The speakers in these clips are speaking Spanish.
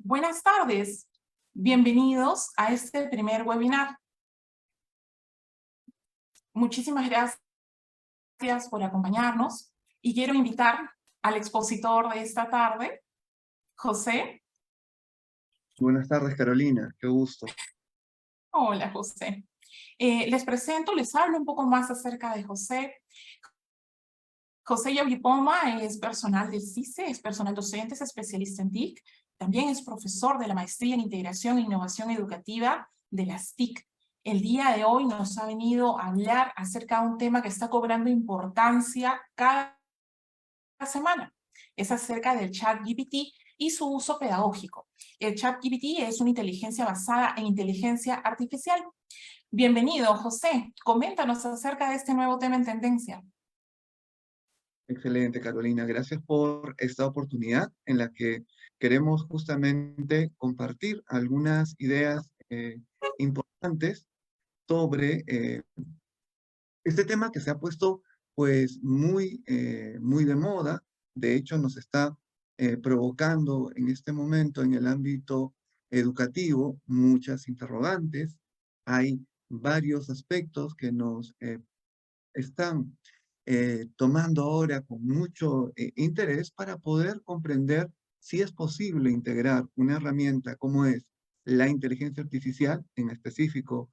Buenas tardes, bienvenidos a este primer webinar. Muchísimas gracias por acompañarnos y quiero invitar al expositor de esta tarde, José. Buenas tardes, Carolina, qué gusto. Hola, José. Les presento, les hablo un poco más acerca de José. José Yauyipoma es personal del CICE, es personal docente, es especialista en TIC, también es profesor de la Maestría en Integración e Innovación Educativa de las TIC. El día de hoy nos ha venido a hablar acerca de un tema que está cobrando importancia cada semana. Es acerca del ChatGPT y su uso pedagógico. El ChatGPT es una inteligencia basada en inteligencia artificial. Bienvenido, José. Coméntanos acerca de este nuevo tema en tendencia. Excelente, Carolina. Gracias por esta oportunidad en la que queremos justamente compartir algunas ideas importantes sobre este tema que se ha puesto pues muy de moda. De hecho, nos está provocando en este momento en el ámbito educativo muchas interrogantes. Hay varios aspectos que nos están tomando ahora con mucho interés para poder comprender si es posible integrar una herramienta como es la inteligencia artificial, en específico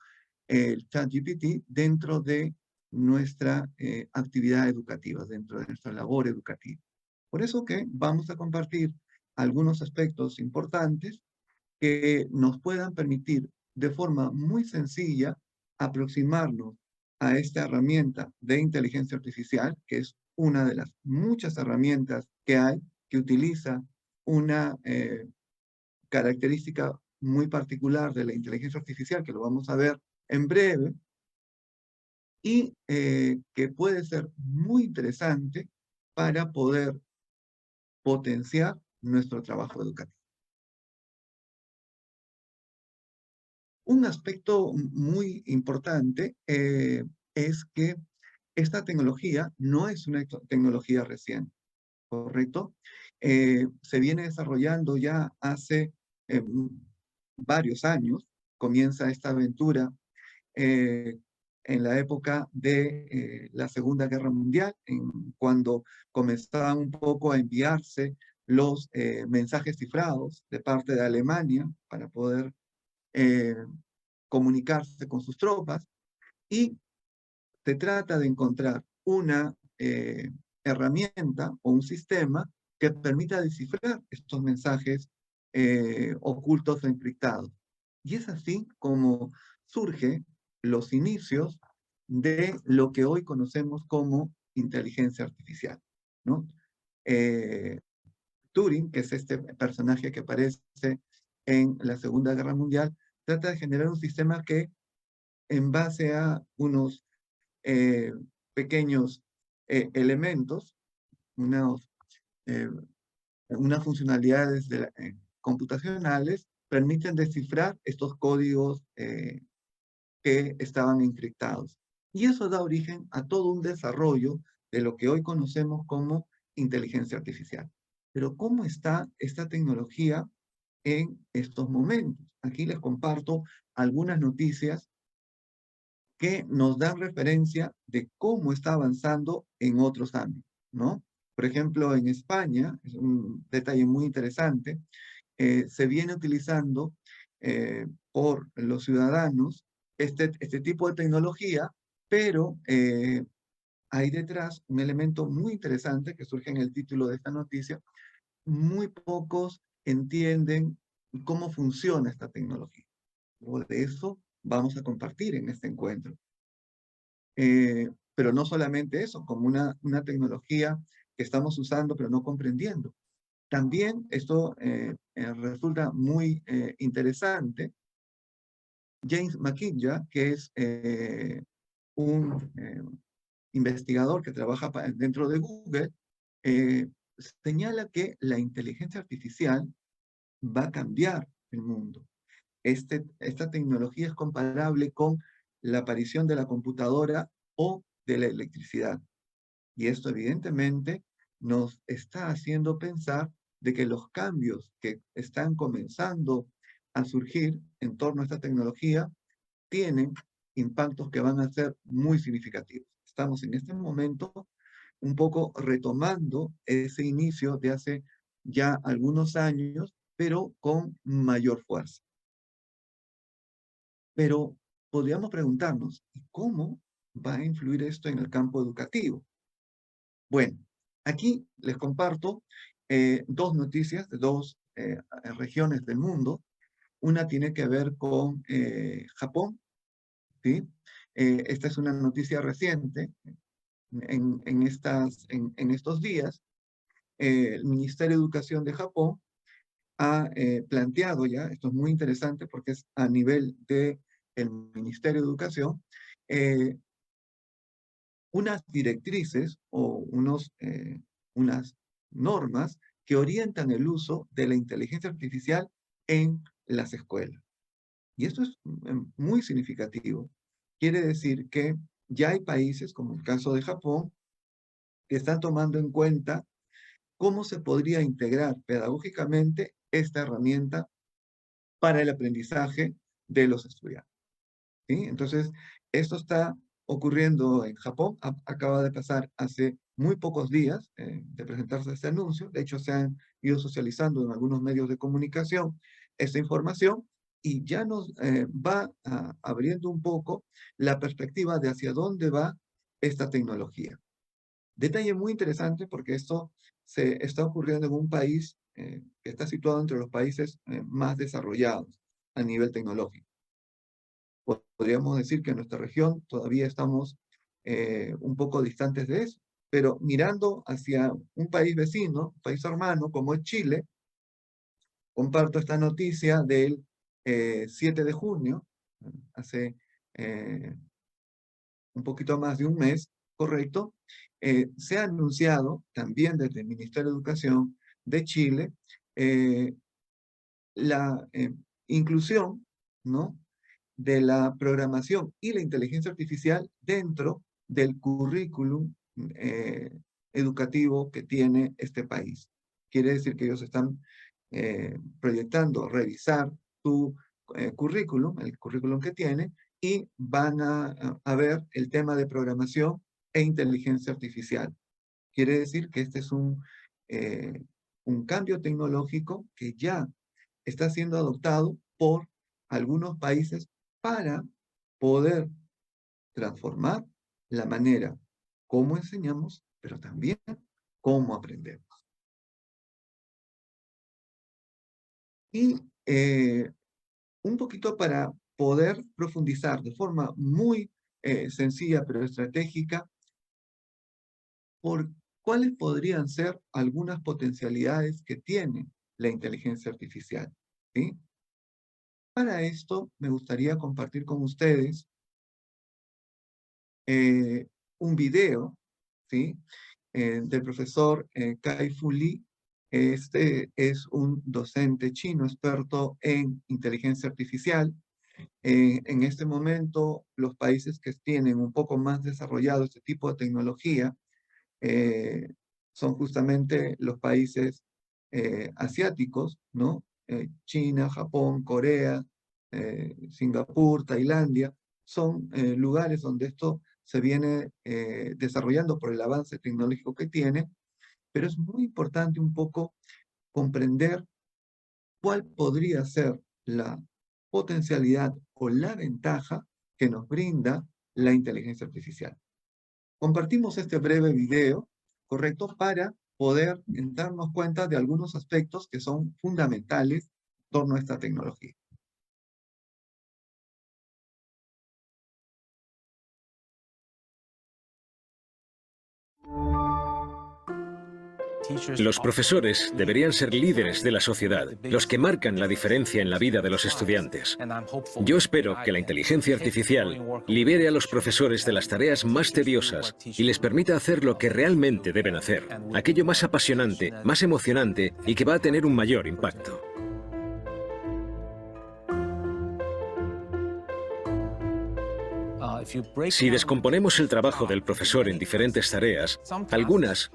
el ChatGPT, dentro de nuestra actividad educativa, dentro de nuestra labor educativa. Por eso que vamos a compartir algunos aspectos importantes que nos puedan permitir de forma muy sencilla aproximarnos a esta herramienta de inteligencia artificial, que es una de las muchas herramientas que hay, que utiliza una característica muy particular de la inteligencia artificial, que lo vamos a ver en breve, y que puede ser muy interesante para poder potenciar nuestro trabajo educativo. Un aspecto muy importante es que esta tecnología no es una tecnología reciente, ¿correcto? Se viene desarrollando ya hace eh, varios años. Comienza esta aventura eh, en la época de la Segunda Guerra Mundial, cuando comenzaban un poco a enviarse los mensajes cifrados de parte de Alemania para poder eh, comunicarse con sus tropas, y se trata de encontrar una herramienta o un sistema que permita descifrar estos mensajes ocultos o encriptados. Y es así como surge los inicios de lo que hoy conocemos como inteligencia artificial, ¿no? Turing, que es este personaje que aparece en la Segunda Guerra Mundial, trata de generar un sistema que, en base a unos eh, pequeños elementos, unos, eh, unas funcionalidades computacionales, permiten descifrar estos códigos que estaban encriptados. Y eso da origen a todo un desarrollo de lo que hoy conocemos como inteligencia artificial. Pero ¿cómo está esta tecnología en estos momentos? Aquí les comparto algunas noticias que nos dan referencia de cómo está avanzando en otros ámbitos, ¿no? Por ejemplo, en España, es un detalle muy interesante, se viene utilizando por los ciudadanos este tipo de tecnología, pero hay detrás un elemento muy interesante que surge en el título de esta noticia. Muy pocos entienden cómo funciona esta tecnología. Luego de eso vamos a compartir en este encuentro. Pero no solamente eso, como una tecnología que estamos usando pero no comprendiendo. También esto resulta muy interesante. James McKinsey, que es un investigador que trabaja dentro de Google, eh, señala que la inteligencia artificial va a cambiar el mundo. Esta tecnología es comparable con la aparición de la computadora o de la electricidad. Y esto evidentemente nos está haciendo pensar de que los cambios que están comenzando a surgir en torno a esta tecnología tienen impactos que van a ser muy significativos. Estamos en este momento un poco retomando ese inicio de hace ya algunos años, pero con mayor fuerza. Pero podríamos preguntarnos, ¿y cómo va a influir esto en el campo educativo? Bueno, aquí les comparto dos noticias de dos regiones del mundo. Una tiene que ver con Japón, ¿sí? Esta es una noticia reciente en estos días. El Ministerio de Educación de Japón ha planteado ya, esto es muy interesante porque es a nivel del Ministerio de Educación, unas directrices o unas normas que orientan el uso de la inteligencia artificial en las escuelas. Y esto es muy significativo. Quiere decir que ya hay países, como el caso de Japón, que están tomando en cuenta cómo se podría integrar pedagógicamente esta herramienta para el aprendizaje de los estudiantes, ¿sí? Entonces, esto está ocurriendo en Japón. Acaba de pasar hace muy pocos días de presentarse este anuncio. De hecho, se han ido socializando en algunos medios de comunicación esta información y ya nos va abriendo un poco la perspectiva de hacia dónde va esta tecnología. Detalle muy interesante porque esto se está ocurriendo en un país que está situado entre los países más desarrollados a nivel tecnológico. Podríamos decir que en nuestra región todavía estamos un poco distantes de eso, pero mirando hacia un país vecino, un país hermano como es Chile, comparto esta noticia del 7 de junio, hace un poquito más de un mes, correcto, se ha anunciado también desde el Ministerio de Educación de Chile la inclusión, ¿no?, de la programación y la inteligencia artificial dentro del currículum educativo que tiene este país. Quiere decir que ellos están proyectando revisar su currículum, el currículum que tiene, y van a ver el tema de programación e inteligencia artificial. Quiere decir que este es un cambio tecnológico que ya está siendo adoptado por algunos países para poder transformar la manera como enseñamos, pero también cómo aprendemos. Y un poquito para poder profundizar de forma muy sencilla pero estratégica por cuáles podrían ser algunas potencialidades que tiene la inteligencia artificial, ¿sí? Para esto me gustaría compartir con ustedes un video, ¿sí?, del profesor Kai-Fu Lee. Este es un docente chino experto en inteligencia artificial. En este momento, los países que tienen un poco más desarrollado este tipo de tecnología son justamente los países asiáticos, ¿no? China, Japón, Corea, Singapur, Tailandia, son lugares donde esto se viene desarrollando por el avance tecnológico que tiene, pero es muy importante un poco comprender cuál podría ser la potencialidad o la ventaja que nos brinda la inteligencia artificial. Compartimos este breve video, ¿correcto?, para poder darnos cuenta de algunos aspectos que son fundamentales en torno a esta tecnología. Los profesores deberían ser líderes de la sociedad, los que marcan la diferencia en la vida de los estudiantes. Yo espero que la inteligencia artificial libere a los profesores de las tareas más tediosas y les permita hacer lo que realmente deben hacer, aquello más apasionante, más emocionante y que va a tener un mayor impacto. Si descomponemos el trabajo del profesor en diferentes tareas, algunas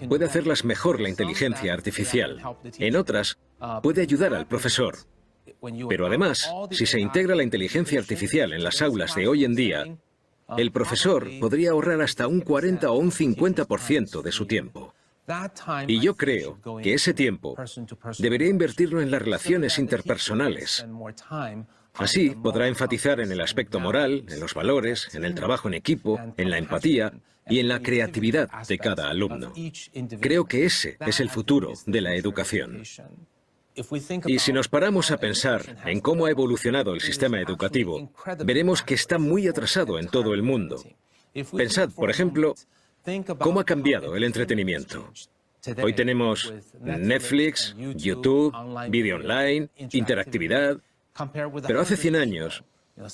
Puede hacerlas mejor la inteligencia artificial. En otras, puede ayudar al profesor. Pero además, si se integra la inteligencia artificial en las aulas de hoy en día, el profesor podría ahorrar hasta un 40 o un 50% de su tiempo. Y yo creo que ese tiempo debería invertirlo en las relaciones interpersonales. Así podrá enfatizar en el aspecto moral, en los valores, en el trabajo en equipo, en la empatía y en la creatividad de cada alumno. Creo que ese es el futuro de la educación. Y si nos paramos a pensar en cómo ha evolucionado el sistema educativo, veremos que está muy atrasado en todo el mundo. Pensad, por ejemplo, cómo ha cambiado el entretenimiento. Hoy tenemos Netflix, YouTube, vídeo online, interactividad. Pero hace 100 años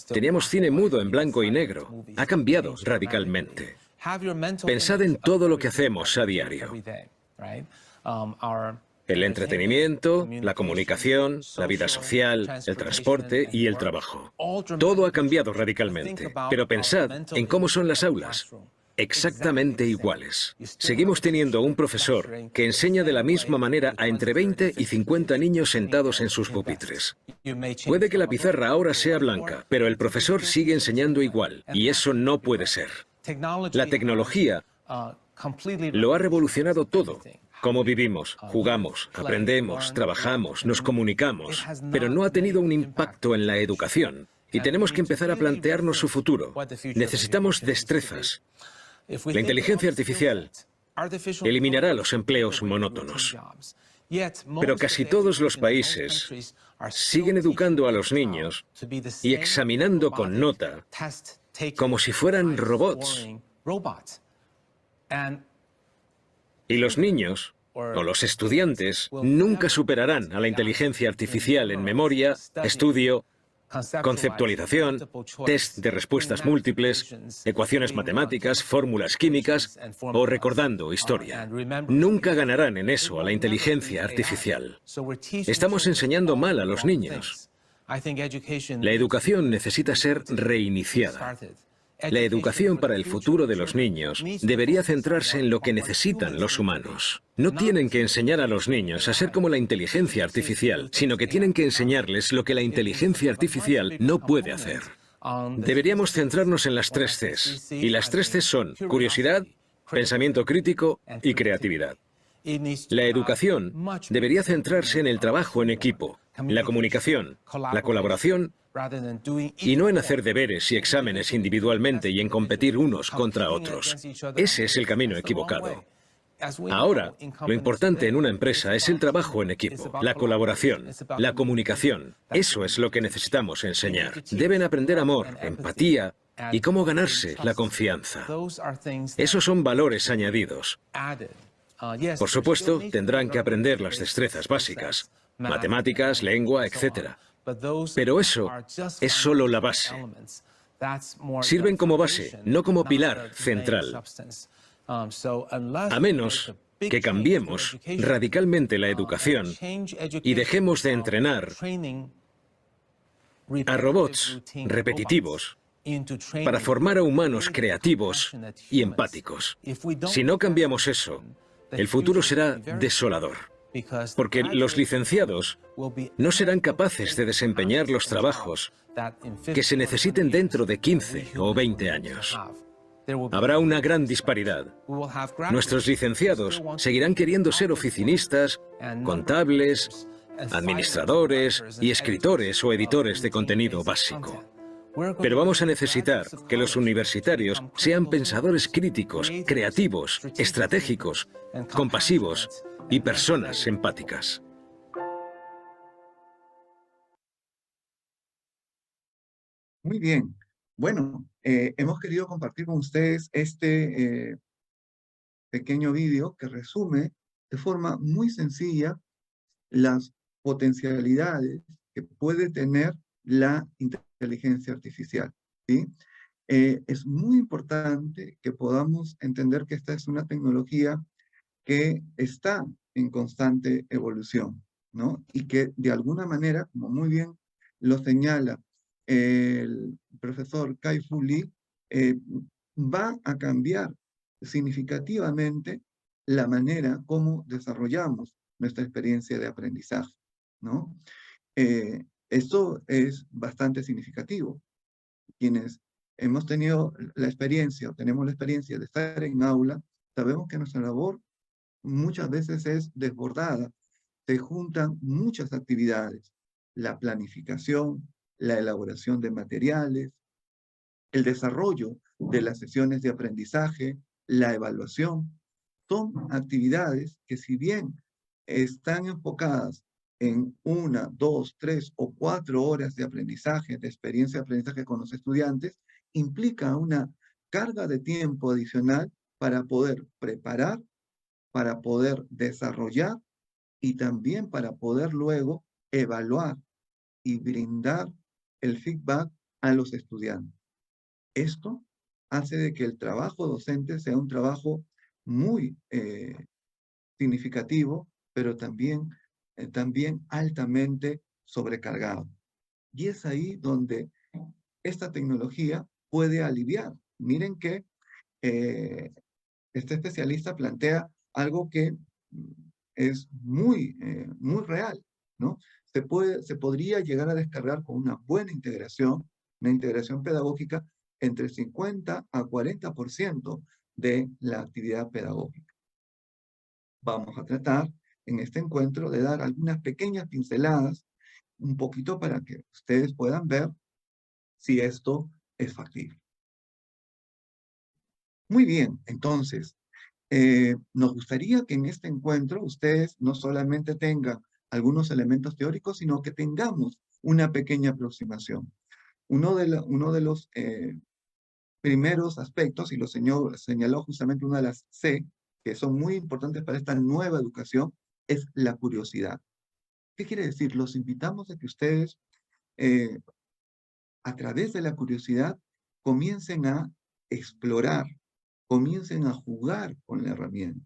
teníamos cine mudo en blanco y negro. Ha cambiado radicalmente. Pensad en todo lo que hacemos a diario. El entretenimiento, la comunicación, la vida social, el transporte y el trabajo. Todo ha cambiado radicalmente. Pero pensad en cómo son las aulas. Exactamente iguales. Seguimos teniendo un profesor que enseña de la misma manera a entre 20 y 50 niños sentados en sus pupitres. Puede que la pizarra ahora sea blanca, pero el profesor sigue enseñando igual, y eso no puede ser. La tecnología lo ha revolucionado todo. Cómo vivimos, jugamos, aprendemos, trabajamos, nos comunicamos, pero no ha tenido un impacto en la educación. Y tenemos que empezar a plantearnos su futuro. Necesitamos destrezas. La inteligencia artificial eliminará los empleos monótonos. Pero casi todos los países siguen educando a los niños y examinando con nota como si fueran robots. Y los niños, o los estudiantes, nunca superarán a la inteligencia artificial en memoria, estudio, conceptualización, test de respuestas múltiples, ecuaciones matemáticas, fórmulas químicas o recordando historia. Nunca ganarán en eso a la inteligencia artificial. Estamos enseñando mal a los niños. La educación necesita ser reiniciada. La educación para el futuro de los niños debería centrarse en lo que necesitan los humanos. No tienen que enseñar a los niños a ser como la inteligencia artificial, sino que tienen que enseñarles lo que la inteligencia artificial no puede hacer. Deberíamos centrarnos en las 3 Cs. Y las 3 Cs son curiosidad, pensamiento crítico y creatividad. La educación debería centrarse en el trabajo en equipo, la comunicación, la colaboración y no en hacer deberes y exámenes individualmente y en competir unos contra otros. Ese es el camino equivocado. Ahora, lo importante en una empresa es el trabajo en equipo, la colaboración, la comunicación. Eso es lo que necesitamos enseñar. Deben aprender amor, empatía y cómo ganarse la confianza. Esos son valores añadidos. Por supuesto, tendrán que aprender las destrezas básicas, matemáticas, lengua, etc. Pero eso es solo la base. Sirven como base, no como pilar central. A menos que cambiemos radicalmente la educación y dejemos de entrenar a robots repetitivos para formar a humanos creativos y empáticos. Si no cambiamos eso, el futuro será desolador. Porque los licenciados no serán capaces de desempeñar los trabajos que se necesiten dentro de 15 o 20 años. Habrá una gran disparidad. Nuestros licenciados seguirán queriendo ser oficinistas, contables, administradores y escritores o editores de contenido básico. Pero vamos a necesitar que los universitarios sean pensadores críticos, creativos, estratégicos, compasivos y personas empáticas. Muy bien. Bueno, hemos querido compartir con ustedes este pequeño vídeo que resume de forma muy sencilla las potencialidades que puede tener la inteligencia artificial, ¿sí? Es muy importante que podamos entender que esta es una tecnología que está en constante evolución, ¿no? Y que de alguna manera, como muy bien lo señala el profesor Kai-Fu Lee, va a cambiar significativamente la manera como desarrollamos nuestra experiencia de aprendizaje, ¿no? Esto es bastante significativo. Quienes hemos tenido la experiencia o tenemos la experiencia de estar en aula, sabemos que nuestra labor muchas veces es desbordada. Se juntan muchas actividades, la planificación, la elaboración de materiales, el desarrollo de las sesiones de aprendizaje, la evaluación. Son actividades que, si bien están enfocadas en 1, 2, 3 o 4 horas de aprendizaje, de experiencia de aprendizaje con los estudiantes, implica una carga de tiempo adicional para poder preparar, para poder desarrollar y también para poder luego evaluar y brindar el feedback a los estudiantes. Esto hace de que el trabajo docente sea un trabajo muy significativo, pero también altamente sobrecargado. Y es ahí donde esta tecnología puede aliviar. Miren que este especialista plantea algo que es muy real, ¿no? Se podría llegar a descargar con una buena integración, una integración pedagógica, entre 50 a 40% de la actividad pedagógica. Vamos a tratar en este encuentro de dar algunas pequeñas pinceladas, un poquito para que ustedes puedan ver si esto es factible. Muy bien, entonces, nos gustaría que en este encuentro ustedes no solamente tengan algunos elementos teóricos, sino que tengamos una pequeña aproximación. Uno de los primeros aspectos, y lo señaló justamente una de las C, que son muy importantes para esta nueva educación, es la curiosidad. ¿Qué quiere decir? Los invitamos a que ustedes, a través de la curiosidad, comiencen a explorar, comiencen a jugar con la herramienta,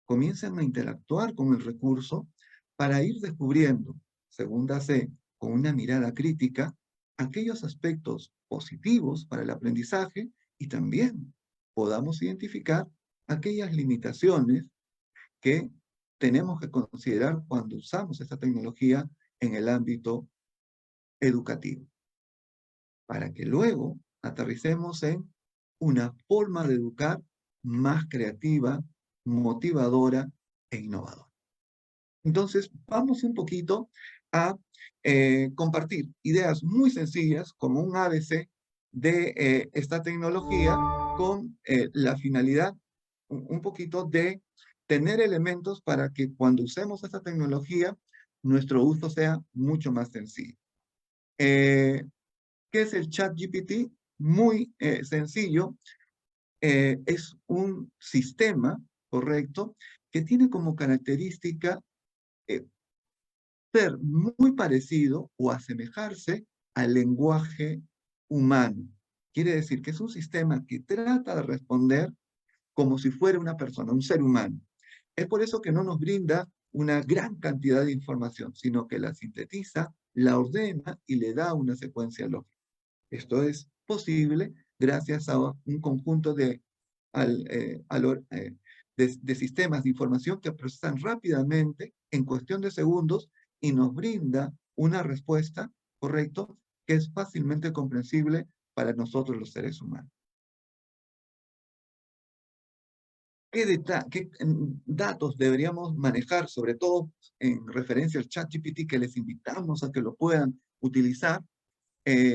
comiencen a interactuar con el recurso para ir descubriendo, segunda C, con una mirada crítica, aquellos aspectos positivos para el aprendizaje y también podamos identificar aquellas limitaciones que tenemos que considerar cuando usamos esta tecnología en el ámbito educativo, para que luego aterricemos en una forma de educar más creativa, motivadora e innovadora. Entonces, vamos un poquito a compartir ideas muy sencillas, como un ABC de esta tecnología, con la finalidad un poquito de tener elementos para que cuando usemos esta tecnología, nuestro uso sea mucho más sencillo. ¿Qué es el ChatGPT? Muy sencillo. Es un sistema, ¿correcto?, que tiene como característica ser muy parecido o asemejarse al lenguaje humano. Quiere decir que es un sistema que trata de responder como si fuera una persona, un ser humano. Es por eso que no nos brinda una gran cantidad de información, sino que la sintetiza, la ordena y le da una secuencia lógica. Esto es posible gracias a un conjunto de sistemas de información que procesan rápidamente, en cuestión de segundos, y nos brinda una respuesta, ¿correcto?, que es fácilmente comprensible para nosotros los seres humanos. ¿Qué datos deberíamos manejar, sobre todo en referencia al ChatGPT, que les invitamos a que lo puedan utilizar?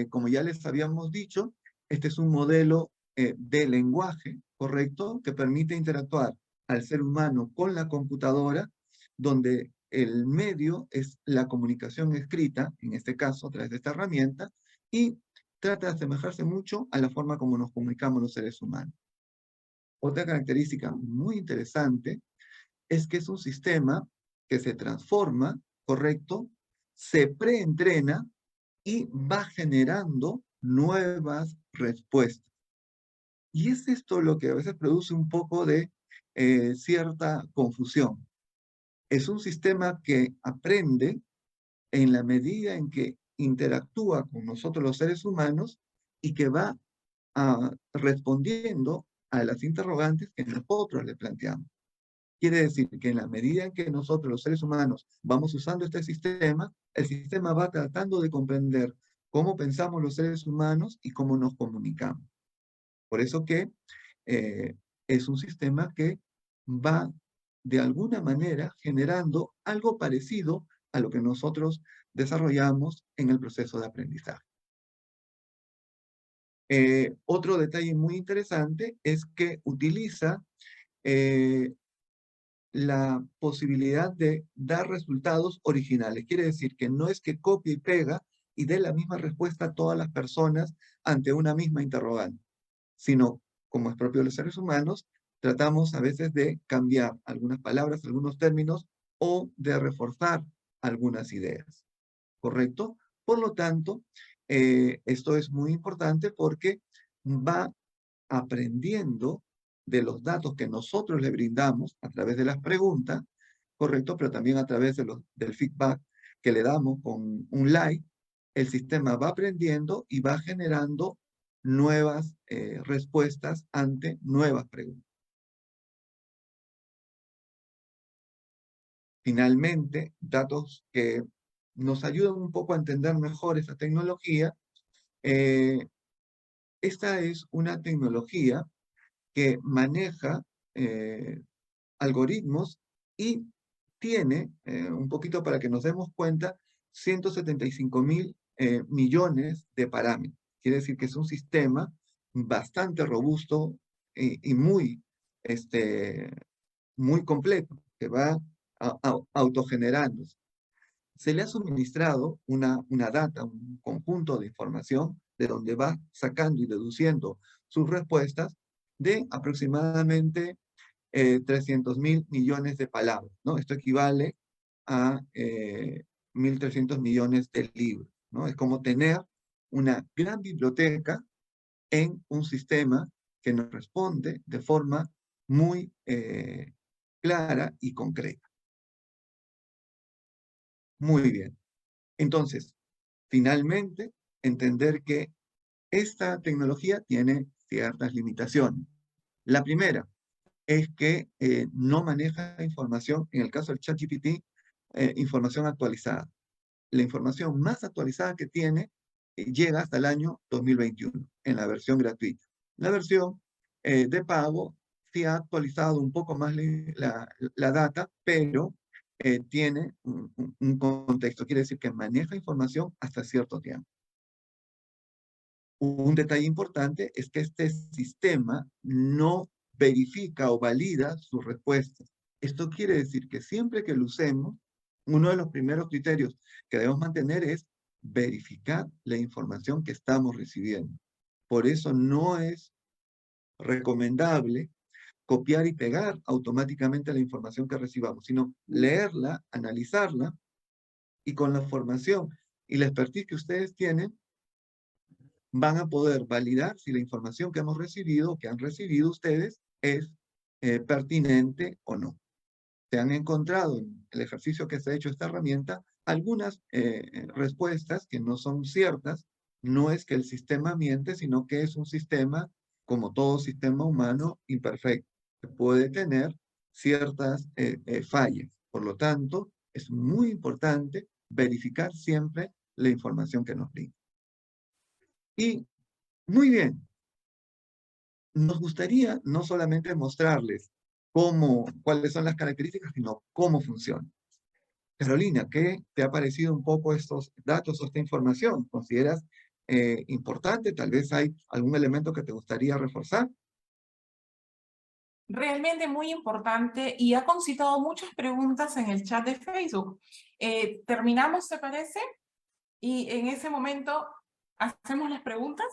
Como ya les habíamos dicho, este es un modelo de lenguaje, ¿correcto?, que permite interactuar al ser humano con la computadora, donde el medio es la comunicación escrita, en este caso a través de esta herramienta, y trata de asemejarse mucho a la forma como nos comunicamos los seres humanos. Otra característica muy interesante es que es un sistema que se transforma, ¿correcto?, se preentrena y va generando nuevas respuestas. Y es esto lo que a veces produce un poco de cierta confusión. Es un sistema que aprende en la medida en que interactúa con nosotros los seres humanos y que va respondiendo a las interrogantes que nosotros le planteamos. Quiere decir que en la medida en que nosotros, los seres humanos, vamos usando este sistema, el sistema va tratando de comprender cómo pensamos los seres humanos y cómo nos comunicamos. Por eso que es un sistema que va de alguna manera generando algo parecido a lo que nosotros desarrollamos en el proceso de aprendizaje. Otro detalle muy interesante es que utiliza la posibilidad de dar resultados originales. Quiere decir que no es que copie y pega y dé la misma respuesta a todas las personas ante una misma interrogante, sino, como es propio de los seres humanos, tratamos a veces de cambiar algunas palabras, algunos términos, o de reforzar algunas ideas. ¿Correcto? Por lo tanto, esto es muy importante porque va aprendiendo de los datos que nosotros le brindamos a través de las preguntas, ¿correcto? Pero también a través del feedback que le damos con un like, el sistema va aprendiendo y va generando nuevas respuestas ante nuevas preguntas. Finalmente, datos que nos ayudan un poco a entender mejor esta tecnología. Esta es una tecnología que maneja algoritmos y tiene, un poquito para que nos demos cuenta, 175.000 millones de parámetros. Quiere decir que es un sistema bastante robusto y muy, muy completo, que va autogenerándose. Se le ha suministrado una data, un conjunto de información de donde va sacando y deduciendo sus respuestas de aproximadamente 300.000 millones de palabras, ¿no? Esto equivale a 1.300 millones de libros, ¿no? Es como tener una gran biblioteca en un sistema que nos responde de forma muy clara y concreta. Muy bien. Entonces, finalmente, entender que esta tecnología tiene ciertas limitaciones. La primera es que no maneja información, en el caso del ChatGPT, información actualizada. La información más actualizada que tiene llega hasta el año 2021, en la versión gratuita. La versión de pago sí ha actualizado un poco más la data, pero tiene un contexto. Quiere decir que maneja información hasta cierto tiempo. Un detalle importante es que este sistema no verifica o valida sus respuestas. Esto quiere decir que siempre que lo usemos, uno de los primeros criterios que debemos mantener es verificar la información que estamos recibiendo. Por eso no es recomendable copiar y pegar automáticamente la información que recibamos, sino leerla, analizarla, y con la formación y la expertise que ustedes tienen, van a poder validar si la información que hemos recibido, que han recibido ustedes, es pertinente o no. Se han encontrado en el ejercicio que se ha hecho esta herramienta algunas respuestas que no son ciertas. No es que el sistema miente, sino que es un sistema, como todo sistema humano, imperfecto, que puede tener ciertas fallas. Por lo tanto, es muy importante verificar siempre la información que nos brinda. Y muy bien, nos gustaría no solamente mostrarles cuáles son las características, sino cómo funciona. Carolina, ¿qué te ha parecido un poco estos datos o esta información? ¿Consideras importante? Tal vez hay algún elemento que te gustaría reforzar. Realmente muy importante y ha concitado muchas preguntas en el chat de Facebook. ¿Terminamos, te parece? Y en ese momento hacemos las preguntas.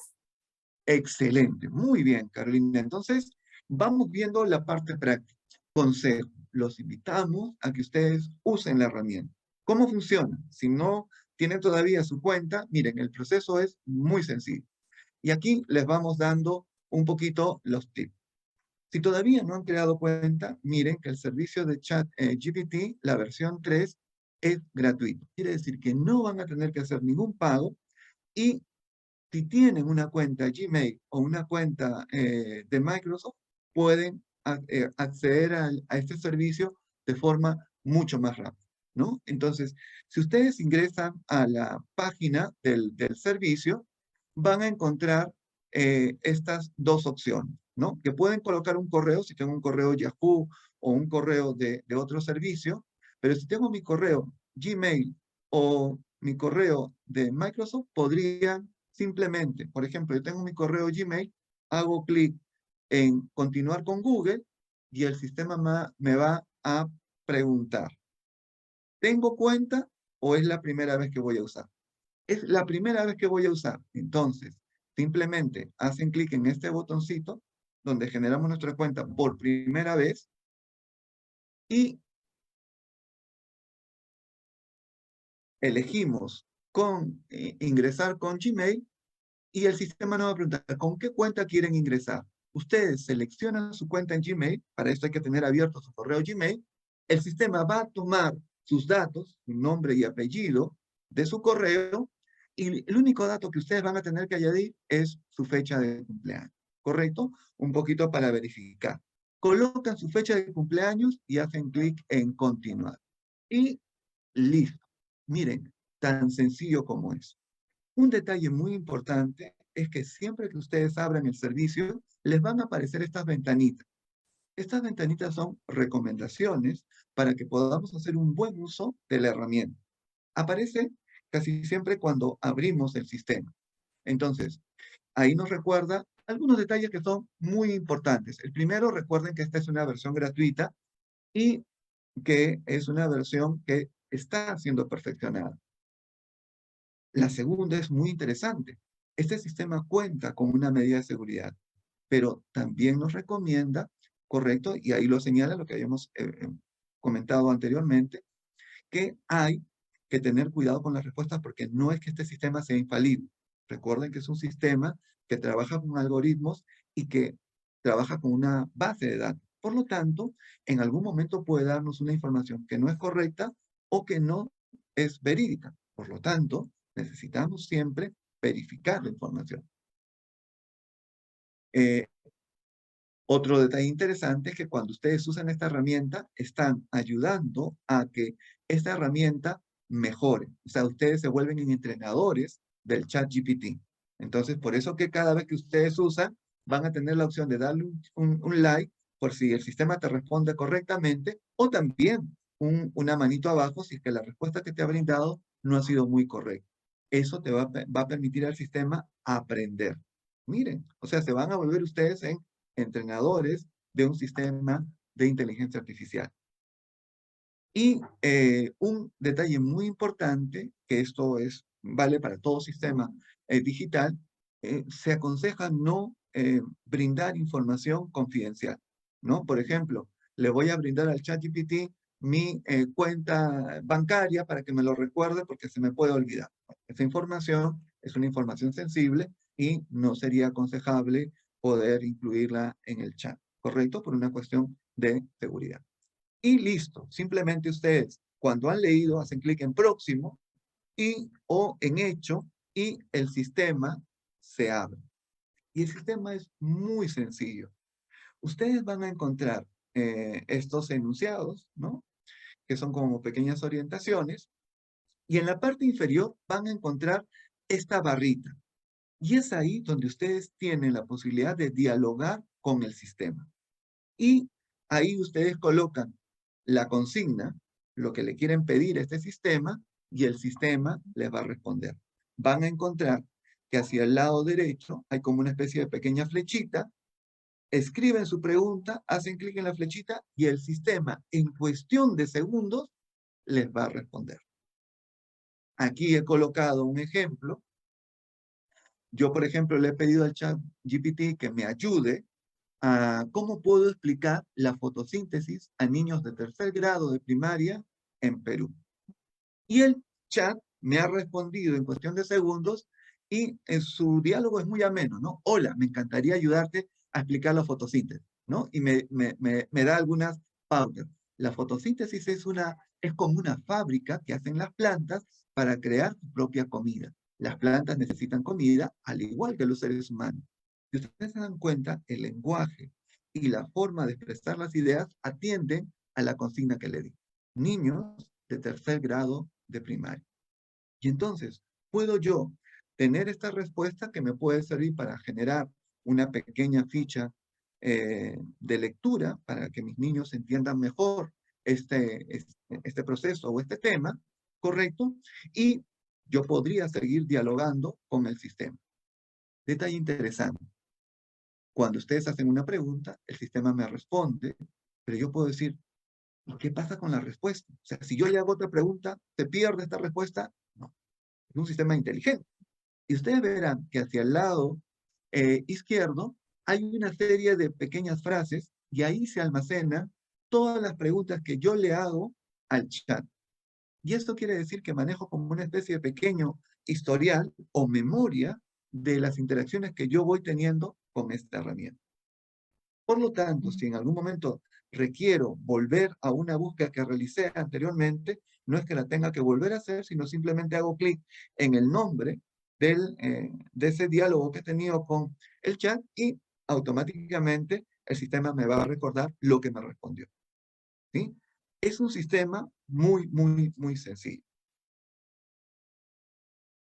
Excelente, muy bien, Carolina. Entonces, vamos viendo la parte práctica. Consejo, los invitamos a que ustedes usen la herramienta. ¿Cómo funciona? Si no tienen todavía su cuenta, miren, el proceso es muy sencillo. Y aquí les vamos dando un poquito los tips. Si todavía no han creado cuenta, miren que el servicio de chat GPT, la versión 3, es gratuito. Quiere decir que no van a tener que hacer ningún pago, y si tienen una cuenta Gmail o una cuenta de Microsoft, pueden acceder a este servicio de forma mucho más rápida, ¿no? Entonces, si ustedes ingresan a la página del servicio, van a encontrar estas dos opciones, ¿no? Que pueden colocar un correo, si tengo un correo Yahoo o un correo de otro servicio, pero si tengo mi correo Gmail o mi correo de Microsoft, podrían simplemente, por ejemplo, yo tengo mi correo Gmail, hago clic en continuar con Google y el sistema me va a preguntar, ¿tengo cuenta o es la primera vez que voy a usar? Es la primera vez que voy a usar. Entonces, simplemente hacen clic en este botoncito donde generamos nuestra cuenta por primera vez y elegimos ingresar con Gmail y el sistema nos va a preguntar con qué cuenta quieren ingresar. Ustedes seleccionan su cuenta en Gmail, para esto hay que tener abierto su correo Gmail. El sistema va a tomar sus datos, su nombre y apellido de su correo, y el único dato que ustedes van a tener que añadir es su fecha de cumpleaños, ¿correcto? Un poquito para verificar. Colocan su fecha de cumpleaños y hacen clic en continuar. Y listo. Miren, tan sencillo como es. Un detalle muy importante es que siempre que ustedes abran el servicio, les van a aparecer estas ventanitas. Estas ventanitas son recomendaciones para que podamos hacer un buen uso de la herramienta. Aparece casi siempre cuando abrimos el sistema. Entonces, ahí nos recuerda algunos detalles que son muy importantes. El primero, recuerden que esta es una versión gratuita y que es una versión que está siendo perfeccionada. La segunda es muy interesante. Este sistema cuenta con una medida de seguridad, pero también nos recomienda, correcto, y ahí lo señala lo que habíamos comentado anteriormente, que hay que tener cuidado con las respuestas porque no es que este sistema sea infalible. Recuerden que es un sistema que trabaja con algoritmos y que trabaja con una base de datos. Por lo tanto, en algún momento puede darnos una información que no es correcta o que no es verídica. Por lo tanto, necesitamos siempre verificar la información. Otro detalle interesante es que cuando ustedes usan esta herramienta, están ayudando a que esta herramienta mejore. O sea, ustedes se vuelven entrenadores del ChatGPT. Entonces, por eso que cada vez que ustedes usan, van a tener la opción de darle un like por si el sistema te responde correctamente, o también una manito abajo si es que la respuesta que te ha brindado no ha sido muy correcta. Eso te va a permitir al sistema aprender. Miren, o sea, se van a volver ustedes en entrenadores de un sistema de inteligencia artificial. Y un detalle muy importante, que esto vale para todo sistema digital, se aconseja no brindar información confidencial, ¿no? Por ejemplo, le voy a brindar al ChatGPT mi cuenta bancaria para que me lo recuerde porque se me puede olvidar. Esa información es una información sensible y no sería aconsejable poder incluirla en el chat, ¿correcto? Por una cuestión de seguridad. Y listo, simplemente ustedes cuando han leído hacen clic en próximo o en hecho y el sistema se abre. Y el sistema es muy sencillo. Ustedes van a encontrar estos enunciados, ¿no? Que son como pequeñas orientaciones y en la parte inferior van a encontrar esta barrita. Y es ahí donde ustedes tienen la posibilidad de dialogar con el sistema. Y ahí ustedes colocan la consigna, lo que le quieren pedir a este sistema, y el sistema les va a responder. Van a encontrar que hacia el lado derecho hay como una especie de pequeña flechita, escriben su pregunta, hacen clic en la flechita, y el sistema en cuestión de segundos les va a responder. Aquí he colocado un ejemplo. Yo, por ejemplo, le he pedido al ChatGPT que me ayude a cómo puedo explicar la fotosíntesis a niños de tercer grado de primaria en Perú. Y el chat me ha respondido en cuestión de segundos y en su diálogo es muy ameno, ¿no? Hola, me encantaría ayudarte a explicar la fotosíntesis, ¿no? Y me da algunas pautas. La fotosíntesis es como una fábrica que hacen las plantas para crear su propia comida. Las plantas necesitan comida al igual que los seres humanos. Si ustedes se dan cuenta, el lenguaje y la forma de expresar las ideas atienden a la consigna que le di. Niños de tercer grado de primaria. Y entonces, puedo yo tener esta respuesta que me puede servir para generar una pequeña ficha de lectura para que mis niños entiendan mejor este proceso o este tema, ¿correcto? Y yo podría seguir dialogando con el sistema. Detalle interesante. Cuando ustedes hacen una pregunta, el sistema me responde, pero yo puedo decir, ¿y qué pasa con la respuesta? O sea, si yo le hago otra pregunta, ¿se pierde esta respuesta? No. Es un sistema inteligente. Y ustedes verán que hacia el lado izquierdo hay una serie de pequeñas frases y ahí se almacenan todas las preguntas que yo le hago al chat. Y esto quiere decir que manejo como una especie de pequeño historial o memoria de las interacciones que yo voy teniendo con esta herramienta. Por lo tanto, si en algún momento requiero volver a una búsqueda que realicé anteriormente, no es que la tenga que volver a hacer, sino simplemente hago clic en el nombre de ese diálogo que he tenido con el chat y automáticamente el sistema me va a recordar lo que me respondió. ¿Sí? Es un sistema muy, muy, muy sencillo.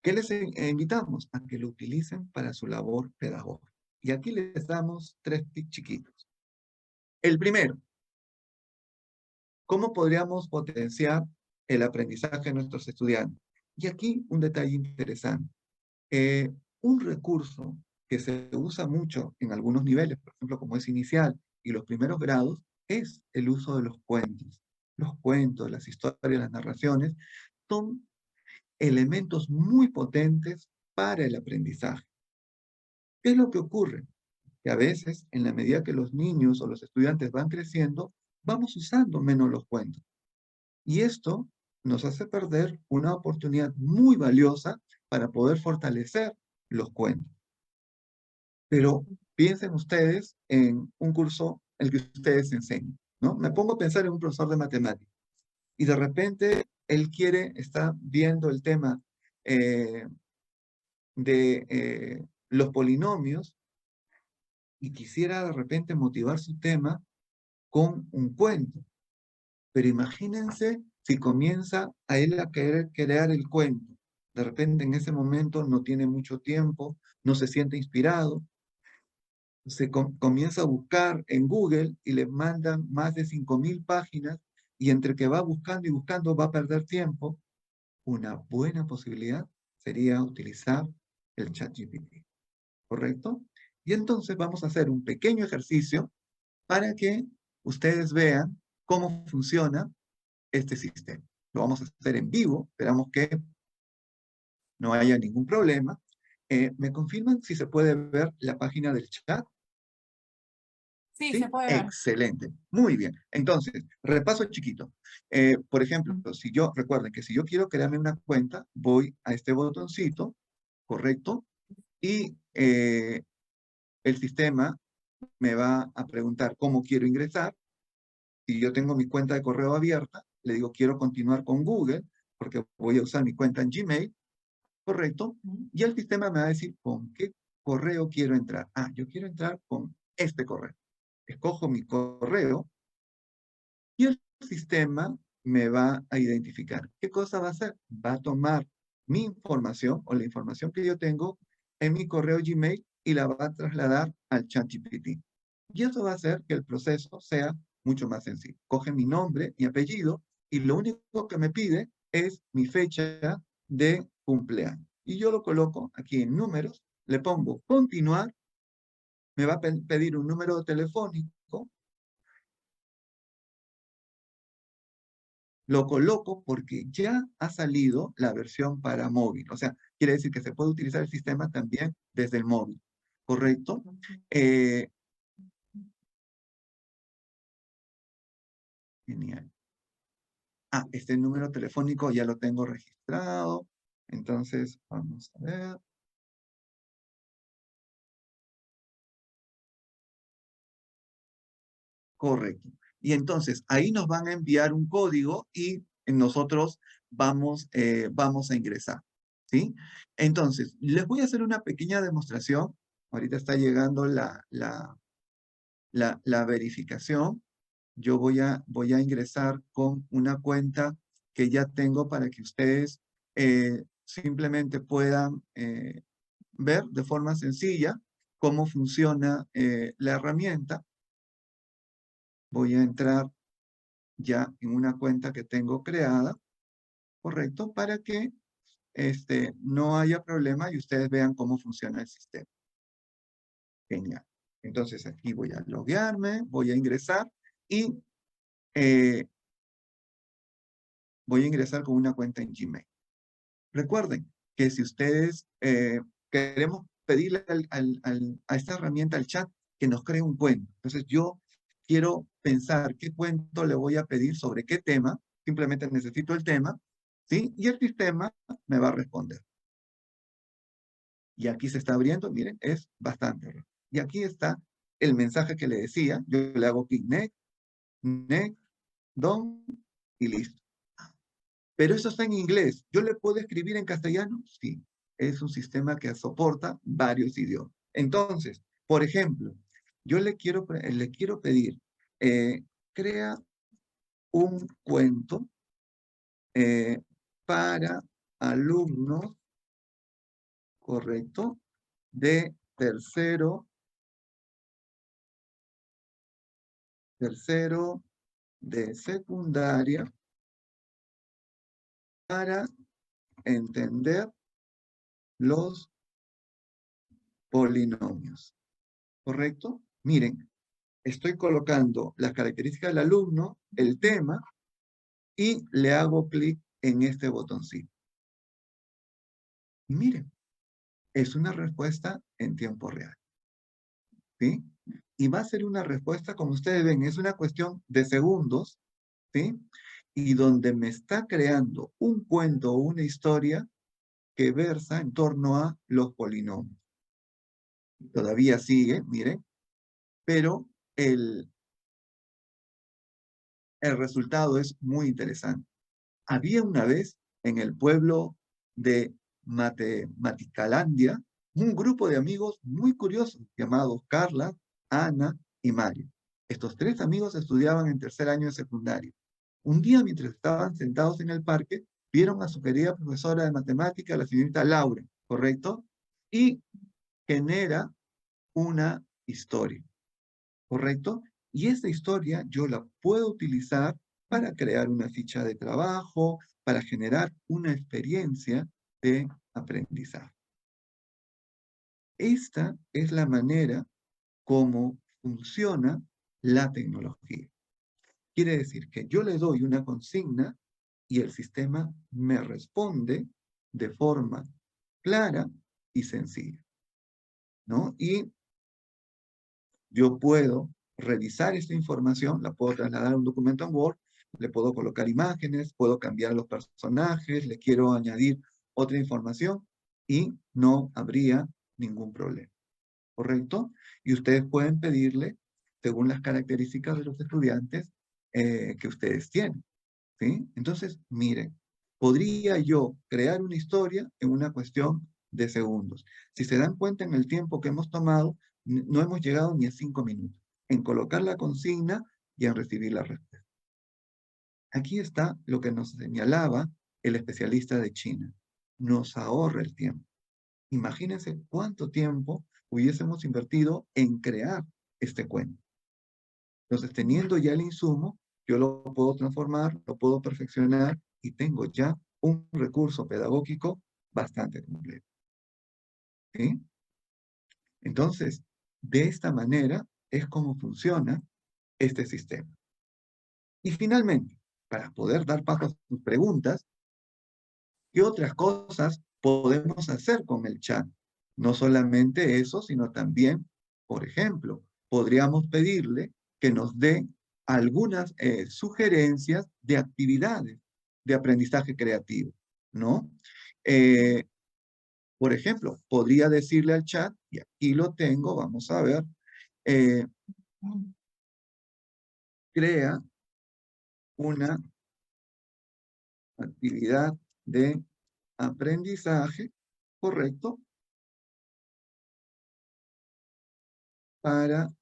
¿Qué les invitamos? A que lo utilicen para su labor pedagógica. Y aquí les damos 3 tips chiquitos. El primero, ¿cómo podríamos potenciar el aprendizaje de nuestros estudiantes? Y aquí un detalle interesante. Un recurso que se usa mucho en algunos niveles, por ejemplo, como es inicial y los primeros grados, es el uso de los cuentos. Los cuentos, las historias, las narraciones, son elementos muy potentes para el aprendizaje. ¿Qué es lo que ocurre? Que a veces, en la medida que los niños o los estudiantes van creciendo, vamos usando menos los cuentos. Y esto nos hace perder una oportunidad muy valiosa para poder fortalecer los cuentos. Pero piensen ustedes en un curso en el que ustedes enseñan, ¿no? Me pongo a pensar en un profesor de matemáticas y de repente él está viendo el tema de los polinomios y quisiera de repente motivar su tema con un cuento. Pero imagínense si comienza a él a querer crear el cuento. De repente en ese momento no tiene mucho tiempo, no se siente inspirado, comienza a buscar en Google y le mandan más de 5.000 páginas y entre que va buscando y buscando va a perder tiempo. Una buena posibilidad sería utilizar el ChatGPT, ¿correcto? Y entonces vamos a hacer un pequeño ejercicio para que ustedes vean cómo funciona este sistema. Lo vamos a hacer en vivo, esperamos que no haya ningún problema. ¿Me confirman si se puede ver la página del chat? Sí, ¿Sí? se puede ver. Excelente. Muy bien. Entonces, repaso chiquito. Por ejemplo, recuerden que si yo quiero crearme una cuenta, voy a este botoncito, ¿correcto? Y el sistema me va a preguntar cómo quiero ingresar. Si yo tengo mi cuenta de correo abierta, le digo quiero continuar con Google, porque voy a usar mi cuenta en Gmail, ¿correcto? Y el sistema me va a decir con qué correo quiero entrar. Ah, yo quiero entrar con este correo. Escojo mi correo y el sistema me va a identificar. ¿Qué cosa va a hacer? Va a tomar mi información o la información que yo tengo en mi correo Gmail y la va a trasladar al ChatGPT. Y eso va a hacer que el proceso sea mucho más sencillo. Coge mi nombre, mi apellido y lo único que me pide es mi fecha de cumpleaños. Y yo lo coloco aquí en números, le pongo continuar, me va a pedir un número telefónico, lo coloco porque ya ha salido la versión para móvil. O sea, quiere decir que se puede utilizar el sistema también desde el móvil. ¿Correcto? Genial. Ah, este número telefónico ya lo tengo registrado. Entonces, vamos a ver. Correcto. Y entonces, ahí nos van a enviar un código y nosotros vamos a ingresar. ¿Sí? Entonces, les voy a hacer una pequeña demostración. Ahorita está llegando la verificación, yo voy a ingresar con una cuenta que ya tengo para que ustedes simplemente puedan ver de forma sencilla cómo funciona la herramienta. Voy a entrar ya en una cuenta que tengo creada, ¿correcto? Para que no haya problema y ustedes vean cómo funciona el sistema. Genial. Entonces aquí voy a loguearme, voy a ingresar y voy a ingresar con una cuenta en Gmail. Recuerden que si ustedes queremos pedirle a esta herramienta, al chat, que nos cree un cuento. Entonces yo quiero pensar qué cuento le voy a pedir sobre qué tema. Simplemente necesito el tema, ¿sí? Y el sistema me va a responder. Y aquí se está abriendo, miren, es bastante rápido. Y aquí está el mensaje que le decía. Yo le hago clic next, done y listo. Pero eso está en inglés. ¿Yo le puedo escribir en castellano? Sí. Es un sistema que soporta varios idiomas. Entonces, por ejemplo, yo le quiero pedir, crea un cuento para alumnos, correcto, de tercero de secundaria para entender los polinomios. ¿Correcto? Miren, estoy colocando las características del alumno, el tema, y le hago clic en este botoncito. Y miren, es una respuesta en tiempo real. ¿Sí? Y va a ser una respuesta, como ustedes ven, es una cuestión de segundos, ¿sí? Y donde me está creando un cuento o una historia que versa en torno a los polinomios. Todavía sigue, miren, pero el resultado es muy interesante. Había una vez en el pueblo de Maticalalandia un grupo de amigos muy curiosos llamados Carla, Ana y Mario. Estos tres amigos estudiaban en tercer año de secundaria. Un día, mientras estaban sentados en el parque, vieron a su querida profesora de matemática, la señorita Laura, ¿correcto? Y genera una historia, ¿correcto? Y esa historia yo la puedo utilizar para crear una ficha de trabajo, para generar una experiencia de aprendizaje. Esta es la manera como funciona la tecnología. Quiere decir que yo le doy una consigna y el sistema me responde de forma clara y sencilla, ¿no? Y yo puedo revisar esta información, la puedo trasladar a un documento en Word, le puedo colocar imágenes, puedo cambiar los personajes, le quiero añadir otra información y no habría ningún problema, ¿correcto? Y ustedes pueden pedirle, según las características de los estudiantes que ustedes tienen, ¿sí? Entonces, miren, podría yo crear una historia en una cuestión de segundos. Si se dan cuenta en el tiempo que hemos tomado, no hemos llegado ni a 5 minutos en colocar la consigna y en recibir la respuesta. Aquí está lo que nos señalaba el especialista de China. Nos ahorra el tiempo. Imagínense cuánto tiempo hubiésemos invertido en crear este cuento. Entonces, teniendo ya el insumo, yo lo puedo transformar, lo puedo perfeccionar y tengo ya un recurso pedagógico bastante completo. ¿Sí? Entonces, de esta manera es como funciona este sistema. Y finalmente, para poder dar paso a sus preguntas, ¿qué otras cosas podemos hacer con el chat? No solamente eso, sino también, por ejemplo, podríamos pedirle que nos dé algunas sugerencias de actividades de aprendizaje creativo, ¿no? Por ejemplo, podría decirle al chat, y aquí lo tengo, vamos a ver, crea una actividad de aprendizaje, ¿correcto? Para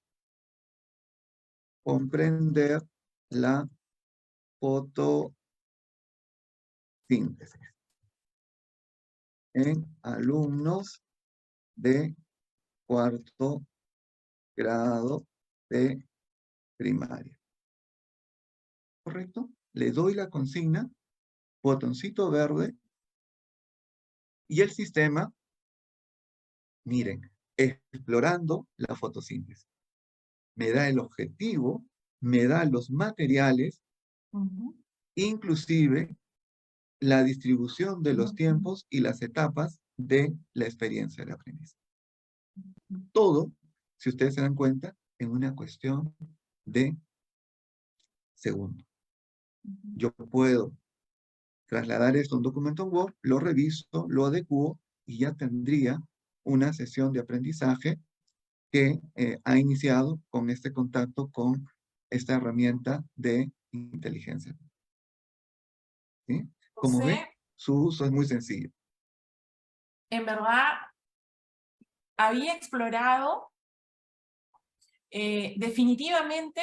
comprender la fotosíntesis en alumnos de cuarto grado de primaria. ¿Correcto? Le doy la consigna, botoncito verde, y el sistema, miren, explorando la fotosíntesis. Me da el objetivo, me da los materiales, inclusive la distribución de los tiempos y las etapas de la experiencia del aprendizaje. Todo, si ustedes se dan cuenta, en una cuestión de segundos. Yo puedo trasladar esto a un documento en Word, lo reviso, lo adecuo y ya tendría una sesión de aprendizaje que ha iniciado con este contacto con esta herramienta de inteligencia. ¿Sí? Como ven, su uso es muy sencillo. En verdad, había explorado definitivamente.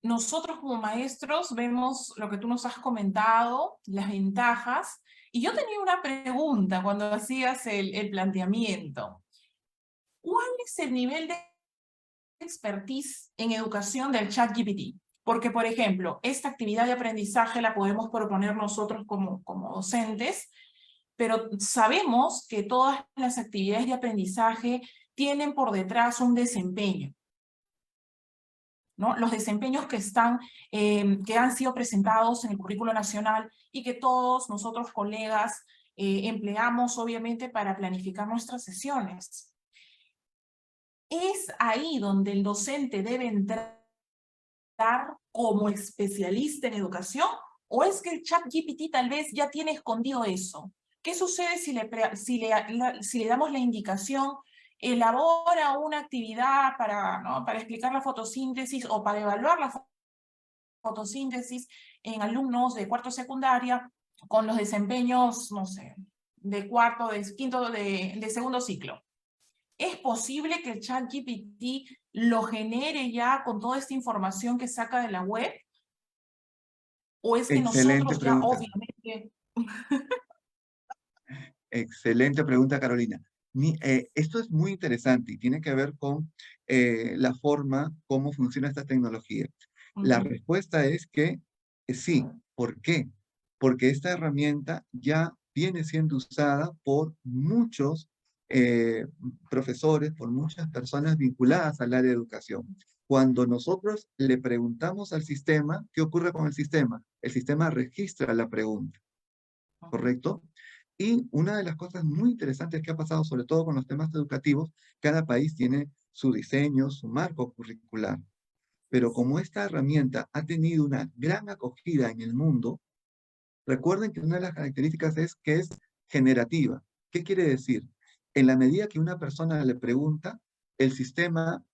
Nosotros como maestros vemos lo que tú nos has comentado, las ventajas, y yo tenía una pregunta cuando hacías el planteamiento. ¿Cuál es el nivel de expertise en educación del ChatGPT? Porque, por ejemplo, esta actividad de aprendizaje la podemos proponer nosotros como docentes, pero sabemos que todas las actividades de aprendizaje tienen por detrás un desempeño, ¿no? Los desempeños que han sido presentados en el currículo nacional y que todos nosotros, colegas, empleamos obviamente para planificar nuestras sesiones. ¿Es ahí donde el docente debe entrar como especialista en educación? ¿O es que el ChatGPT tal vez ya tiene escondido eso? ¿Qué sucede si le damos la indicación: elabora una actividad para explicar la fotosíntesis o para evaluar la fotosíntesis en alumnos de cuarto secundaria con los desempeños, no sé, de cuarto, de quinto, de segundo ciclo? ¿Es posible que el ChatGPT lo genere ya con toda esta información que saca de la web? ¿O es que Excelente nosotros ya pregunta. obviamente... Excelente pregunta, Carolina. Esto es muy interesante y tiene que ver con la forma como funciona esta tecnología. La respuesta es que sí. ¿Por qué? Porque esta herramienta ya viene siendo usada por muchos profesores, por muchas personas vinculadas al área de educación. Cuando nosotros le preguntamos al sistema, ¿qué ocurre con el sistema? El sistema registra la pregunta, ¿correcto? Y una de las cosas muy interesantes que ha pasado, sobre todo con los temas educativos, cada país tiene su diseño, su marco curricular. Pero como esta herramienta ha tenido una gran acogida en el mundo, recuerden que una de las características es que es generativa. ¿Qué quiere decir? En la medida que una persona le pregunta, el sistema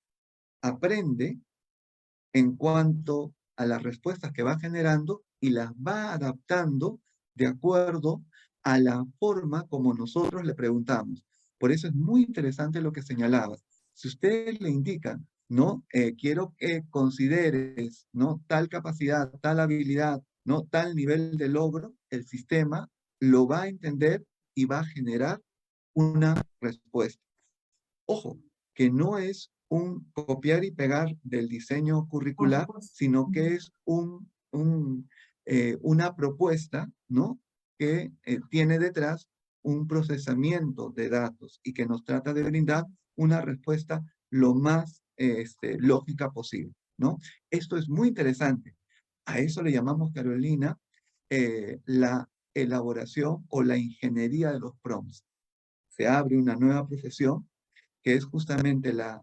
aprende en cuanto a las respuestas que va generando y las va adaptando de acuerdo a la forma como nosotros le preguntamos. Por eso es muy interesante lo que señalabas. Si ustedes le indican, ¿no? Quiero que consideres, ¿no? Tal capacidad, tal habilidad, ¿no? Tal nivel de logro, el sistema lo va a entender y va a generar una respuesta. Ojo, que no es un copiar y pegar del diseño curricular, sino que es una propuesta, ¿no? Que tiene detrás un procesamiento de datos y que nos trata de brindar una respuesta lo más lógica posible, ¿no? Esto es muy interesante. A eso le llamamos, Carolina, la elaboración o la ingeniería de los prompts. Se abre una nueva profesión que es justamente la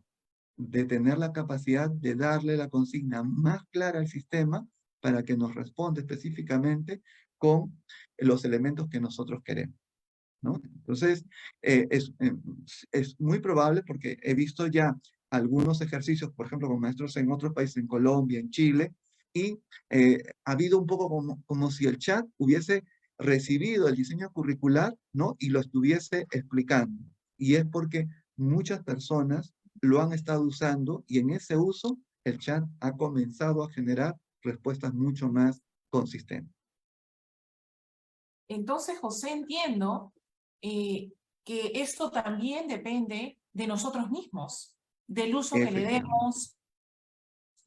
de tener la capacidad de darle la consigna más clara al sistema para que nos responda específicamente con los elementos que nosotros queremos, ¿no? Entonces, es muy probable porque he visto ya algunos ejercicios, por ejemplo, con maestros en otros países, en Colombia, en Chile, y ha habido un poco como si el chat hubiese recibido el diseño curricular, ¿no? Y lo estuviese explicando. Y es porque muchas personas lo han estado usando y en ese uso el chat ha comenzado a generar respuestas mucho más consistentes. Entonces, José, entiendo que esto también depende de nosotros mismos, del uso que le Efectivamente. demos,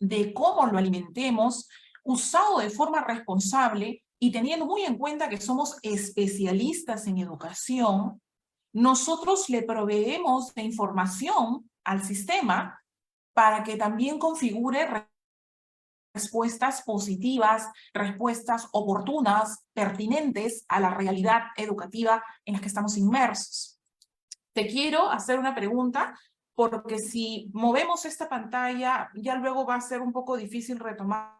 de cómo lo alimentemos, usado de forma responsable y teniendo muy en cuenta que somos especialistas en educación, nosotros le proveemos de información al sistema para que también configure respuestas positivas, respuestas oportunas, pertinentes a la realidad educativa en la que estamos inmersos. Te quiero hacer una pregunta, porque si movemos esta pantalla, ya luego va a ser un poco difícil retomar.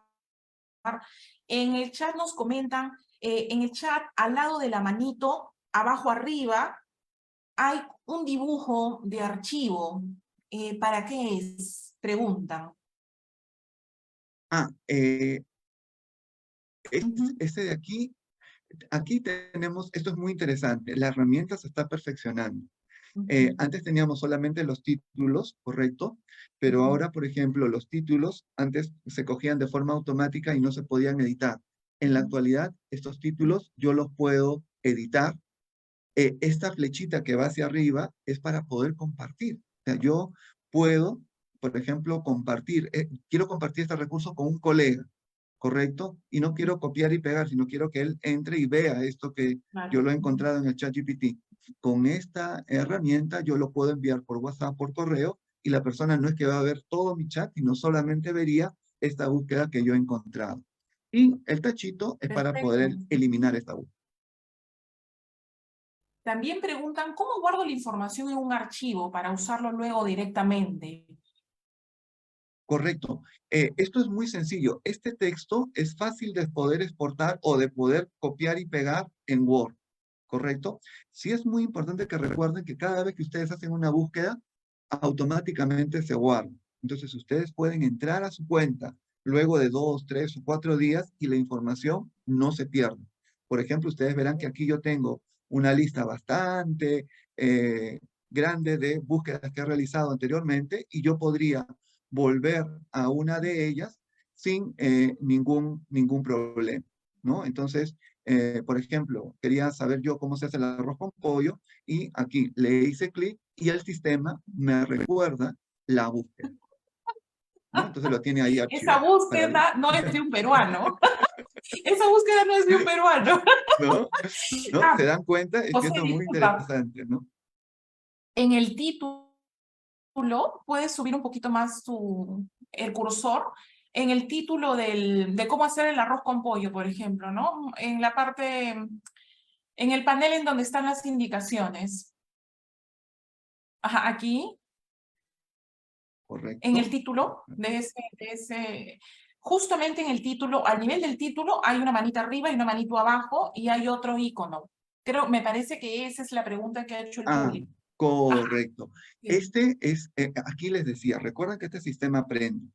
En el chat nos comentan, en el chat, al lado de la manito, abajo arriba, hay un dibujo de archivo. ¿Para qué es? Preguntan. Este de aquí tenemos, esto es muy interesante, la herramienta se está perfeccionando. Antes teníamos solamente los títulos, ¿correcto? Pero ahora, por ejemplo, los títulos antes se cogían de forma automática y no se podían editar. En la actualidad, estos títulos yo los puedo editar. Esta flechita que va hacia arriba es para poder compartir. O sea, yo puedo, por ejemplo, compartir, quiero compartir este recurso con un colega, ¿correcto? Y no quiero copiar y pegar, sino quiero que él entre y vea esto que yo lo he encontrado en el ChatGPT. Con esta herramienta yo lo puedo enviar por WhatsApp, por correo, y la persona no es que va a ver todo mi chat, sino solamente vería esta búsqueda que yo he encontrado. Y el tachito es para Perfecto. poder eliminar esta búsqueda. También preguntan, ¿cómo guardo la información en un archivo para usarlo luego directamente? Correcto. Esto es muy sencillo. Este texto es fácil de poder exportar o de poder copiar y pegar en Word. ¿Correcto? Sí es muy importante que recuerden que cada vez que ustedes hacen una búsqueda, automáticamente se guarda. Entonces, ustedes pueden entrar a su cuenta luego de 2, 3 o 4 días y la información no se pierde. Por ejemplo, ustedes verán que aquí yo tengo una lista bastante grande de búsquedas que he realizado anteriormente y yo podría volver a una de ellas sin ningún problema, ¿no? Entonces, por ejemplo, quería saber yo cómo se hace el arroz con pollo y aquí le hice clic y el sistema me recuerda la búsqueda, ¿no? Entonces lo tiene ahí Esa archivado. búsqueda no es de un peruano. Esa búsqueda no es de un peruano. ¿No? ¿No? ¿Se dan cuenta? Es que José, esto es muy disculpa. interesante, ¿no? En el título, puedes subir un poquito más el cursor. En el título de cómo hacer el arroz con pollo, por ejemplo, ¿no? En la parte, en el panel en donde están las indicaciones. Ajá, aquí. En el Correcto. título justamente en el título, al nivel del título, hay una manita arriba y una manito abajo y hay otro icono. Me parece que esa es la pregunta que ha hecho el Ah, público. Ajá, correcto. sí. Aquí les decía, recuerden que este sistema aprende.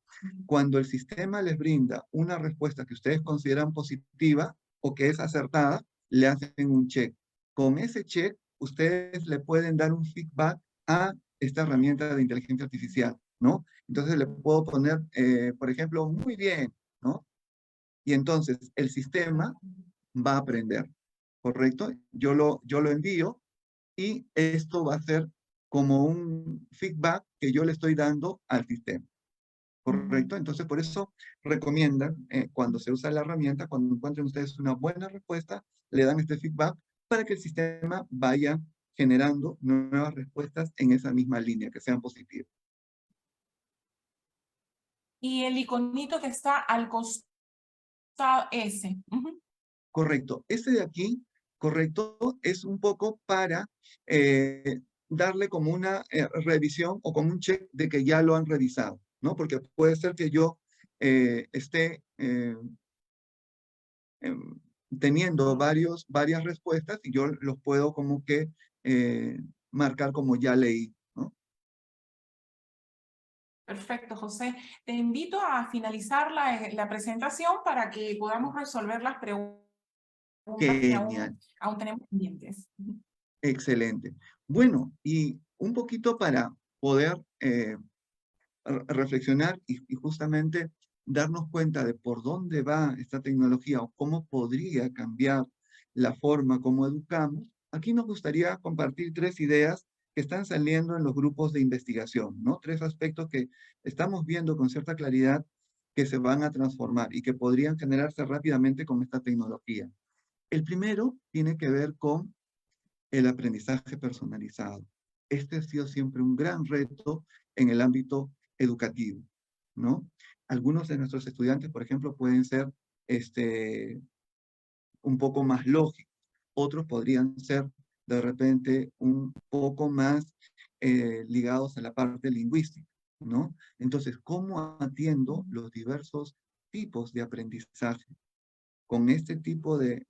Cuando el sistema les brinda una respuesta que ustedes consideran positiva o que es acertada, le hacen un check. Con ese check, ustedes le pueden dar un feedback a esta herramienta de inteligencia artificial, ¿no? Entonces le puedo poner, por ejemplo, muy bien, ¿no? Y entonces el sistema va a aprender, ¿correcto? Yo lo envío y esto va a ser como un feedback que yo le estoy dando al sistema. ¿Correcto? Entonces, por eso recomiendan, cuando se usa la herramienta, cuando encuentren ustedes una buena respuesta, le dan este feedback para que el sistema vaya generando nuevas respuestas en esa misma línea, que sean positivas. Y el iconito que está al costado, ese. Correcto. Este de aquí, correcto, es un poco para darle como una revisión o como un check de que ya lo han revisado, ¿no? Porque puede ser que yo esté teniendo varias respuestas y yo los puedo como que marcar como ya leí, ¿no? Perfecto, José. Te invito a finalizar la presentación para que podamos resolver las preguntas que Genial, aún tenemos pendientes. excelente. Bueno, y un poquito para poder reflexionar y justamente darnos cuenta de por dónde va esta tecnología o cómo podría cambiar la forma como educamos, aquí nos gustaría compartir 3 ideas que están saliendo en los grupos de investigación, ¿no? 3 aspectos que estamos viendo con cierta claridad que se van a transformar y que podrían generarse rápidamente con esta tecnología. El primero tiene que ver con el aprendizaje personalizado. Este ha sido siempre un gran reto en el ámbito educativo, ¿no? Algunos de nuestros estudiantes, por ejemplo, pueden ser un poco más lógicos, otros podrían ser de repente un poco más ligados a la parte lingüística, ¿no? Entonces, ¿cómo atiendo los diversos tipos de aprendizaje? Con este tipo de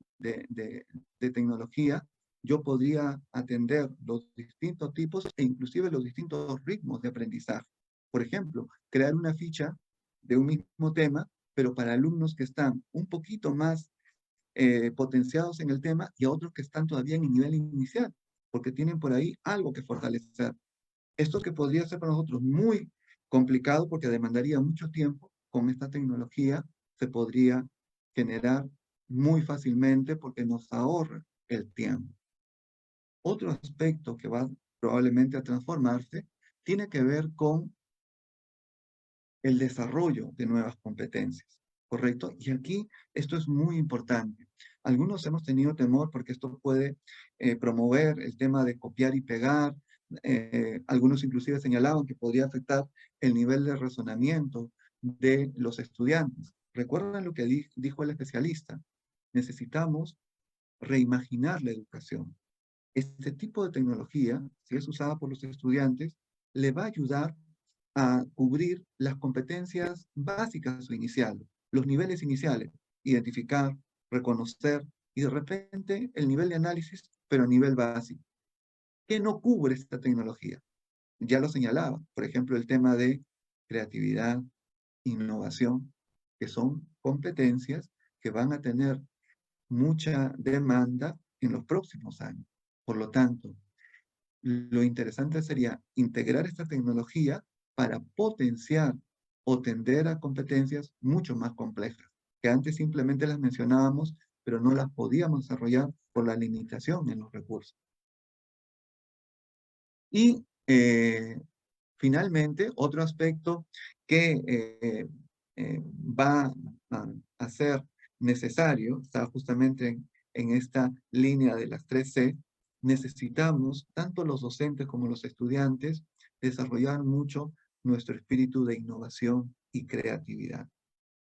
tecnología, yo podría atender los distintos tipos e inclusive los distintos ritmos de aprendizaje. Por ejemplo, crear una ficha de un mismo tema, pero para alumnos que están un poquito más potenciados en el tema y a otros que están todavía en el nivel inicial, porque tienen por ahí algo que fortalecer. Esto que podría ser para nosotros muy complicado porque demandaría mucho tiempo, con esta tecnología se podría generar muy fácilmente porque nos ahorra el tiempo. Otro aspecto que va probablemente a transformarse tiene que ver con el desarrollo de nuevas competencias, ¿correcto? Y aquí esto es muy importante. Algunos hemos tenido temor porque esto puede promover el tema de copiar y pegar. Algunos inclusive señalaban que podría afectar el nivel de razonamiento de los estudiantes. Recuerden lo que dijo el especialista. Necesitamos reimaginar la educación. Este tipo de tecnología, si es usada por los estudiantes, le va a ayudar a cubrir las competencias básicas o iniciales, los niveles iniciales, identificar, reconocer y de repente el nivel de análisis, pero a nivel básico. ¿Qué no cubre esta tecnología? Ya lo señalaba, por ejemplo, el tema de creatividad, innovación, que son competencias que van a tener mucha demanda en los próximos años. Por lo tanto, lo interesante sería integrar esta tecnología para potenciar o tender a competencias mucho más complejas, que antes simplemente las mencionábamos, pero no las podíamos desarrollar por la limitación en los recursos. Y finalmente, otro aspecto que va a ser necesario, está justamente en esta línea de las 3C, necesitamos, tanto los docentes como los estudiantes, desarrollar mucho nuestro espíritu de innovación y creatividad.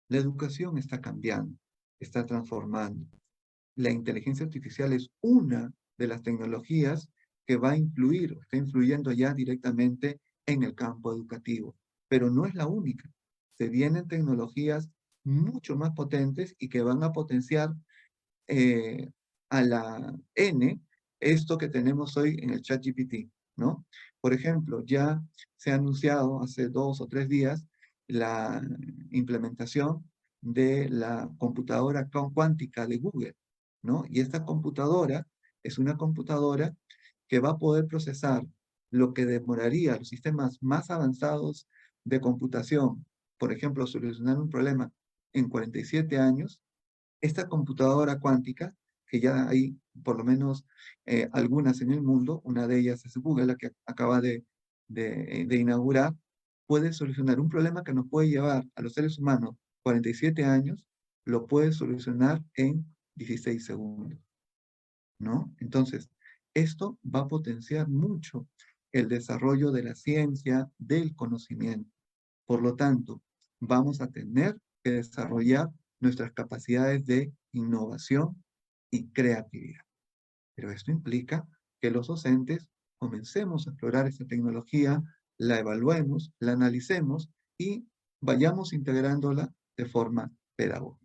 La educación está cambiando, está transformando. La inteligencia artificial es una de las tecnologías que va a influir, está influyendo ya directamente en el campo educativo, pero no es la única. Se vienen tecnologías mucho más potentes y que van a potenciar a la N esto que tenemos hoy en el ChatGPT, ¿no? Por ejemplo, ya se ha anunciado hace 2 o 3 días la implementación de la computadora cuántica de Google, ¿no? Y esta computadora es una computadora que va a poder procesar lo que demoraría los sistemas más avanzados de computación, por ejemplo, solucionar un problema en 47 años. Esta computadora cuántica, que ya hay por lo menos algunas en el mundo, una de ellas es Google, la que acaba de inaugurar, puede solucionar un problema que nos puede llevar a los seres humanos 47 años, lo puede solucionar en 16 segundos, ¿no? Entonces, esto va a potenciar mucho el desarrollo de la ciencia, del conocimiento. Por lo tanto, vamos a tener que desarrollar nuestras capacidades de innovación y creatividad. Pero esto implica que los docentes comencemos a explorar esta tecnología, la evaluemos, la analicemos y vayamos integrándola de forma pedagógica.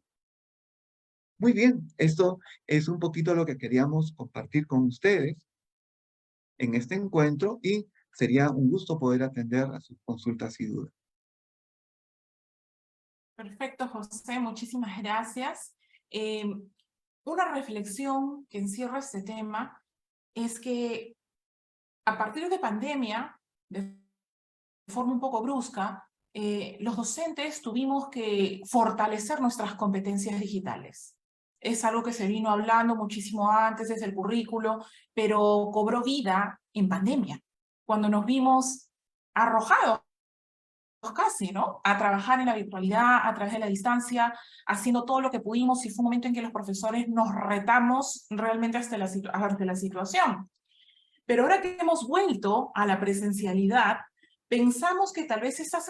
Muy bien, esto es un poquito lo que queríamos compartir con ustedes en este encuentro y sería un gusto poder atender a sus consultas y dudas. Perfecto, José, muchísimas gracias. Una reflexión que encierra este tema es que a partir de pandemia, de forma un poco brusca, los docentes tuvimos que fortalecer nuestras competencias digitales. Es algo que se vino hablando muchísimo antes desde el currículo, pero cobró vida en pandemia, cuando nos vimos arrojados casi, ¿no? A trabajar en la virtualidad, a través de la distancia, haciendo todo lo que pudimos, y fue un momento en que los profesores nos retamos realmente hasta la situación. Pero ahora que hemos vuelto a la presencialidad, pensamos que tal vez estas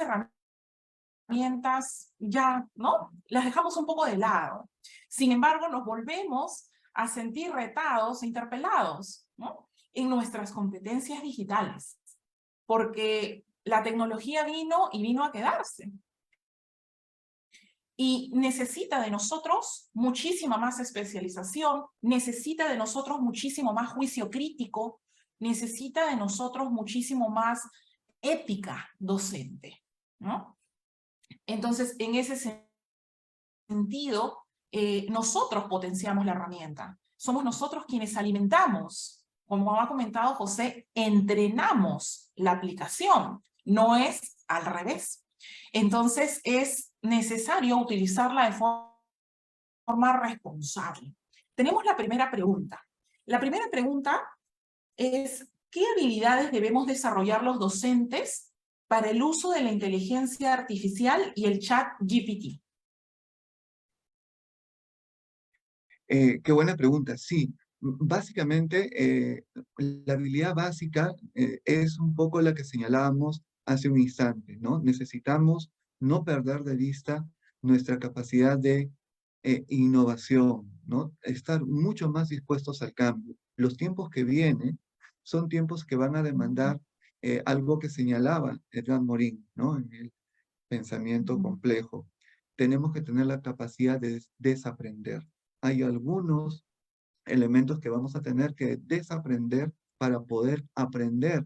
herramientas ya, ¿no? Las dejamos un poco de lado. Sin embargo, nos volvemos a sentir retados e interpelados, ¿no? En nuestras competencias digitales, porque la tecnología vino a quedarse. Y necesita de nosotros muchísima más especialización, necesita de nosotros muchísimo más juicio crítico, necesita de nosotros muchísimo más ética docente, ¿no? Entonces, en ese sentido, nosotros potenciamos la herramienta. Somos nosotros quienes alimentamos, como ha comentado José, entrenamos la aplicación, no es al revés. Entonces, es necesario utilizarla de forma responsable. Tenemos la primera pregunta. La primera pregunta es, ¿qué habilidades debemos desarrollar los docentes para el uso de la inteligencia artificial y el chat GPT? Qué buena pregunta. Sí, básicamente la habilidad básica es un poco la que señalábamos hace un instante, ¿no? Necesitamos no perder de vista nuestra capacidad de innovación, ¿no? Estar mucho más dispuestos al cambio. Los tiempos que vienen son tiempos que van a demandar algo que señalaba Edgar Morin, ¿no? En el pensamiento complejo. Tenemos que tener la capacidad de desaprender. Hay algunos elementos que vamos a tener que desaprender para poder aprender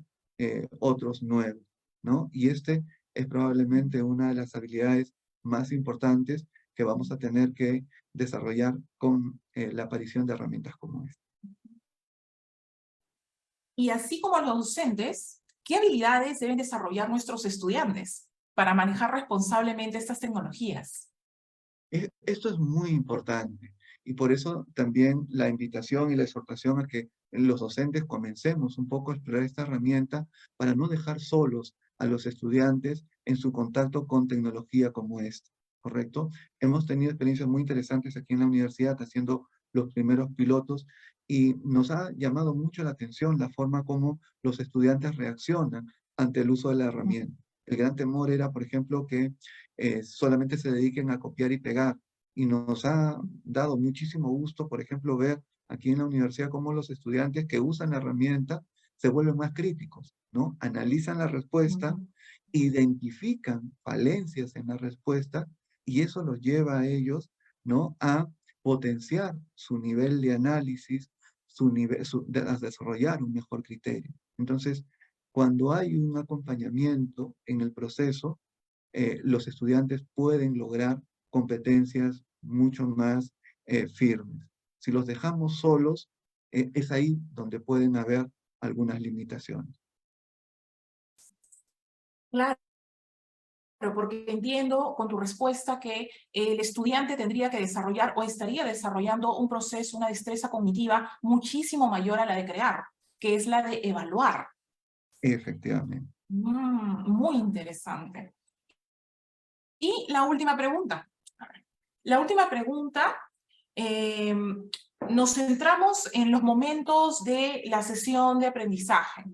otros nuevos, ¿no? Y este es probablemente una de las habilidades más importantes que vamos a tener que desarrollar con la aparición de herramientas como esta. Y así como los docentes, ¿qué habilidades deben desarrollar nuestros estudiantes para manejar responsablemente estas tecnologías? Esto es muy importante y por eso también la invitación y la exhortación a que los docentes comencemos un poco a explorar esta herramienta para no dejar solos a los estudiantes en su contacto con tecnología como esta, ¿correcto? Hemos tenido experiencias muy interesantes aquí en la universidad haciendo los primeros pilotos y nos ha llamado mucho la atención la forma como los estudiantes reaccionan ante el uso de la herramienta. El gran temor era, por ejemplo, que solamente se dediquen a copiar y pegar. Y nos ha dado muchísimo gusto, por ejemplo, ver aquí en la universidad cómo los estudiantes que usan la herramienta se vuelven más críticos, ¿no? Analizan la respuesta, identifican falencias en la respuesta y eso los lleva a ellos, ¿no? A potenciar su nivel de análisis, a desarrollar un mejor criterio. Entonces, cuando hay un acompañamiento en el proceso, los estudiantes pueden lograr competencias mucho más firmes. Si los dejamos solos, es ahí donde pueden haber algunas limitaciones. Claro, porque entiendo con tu respuesta que el estudiante tendría que desarrollar o estaría desarrollando un proceso, una destreza cognitiva muchísimo mayor a la de crear, que es la de evaluar. Efectivamente. Muy interesante. Y la última pregunta. La última pregunta, nos centramos en los momentos de la sesión de aprendizaje.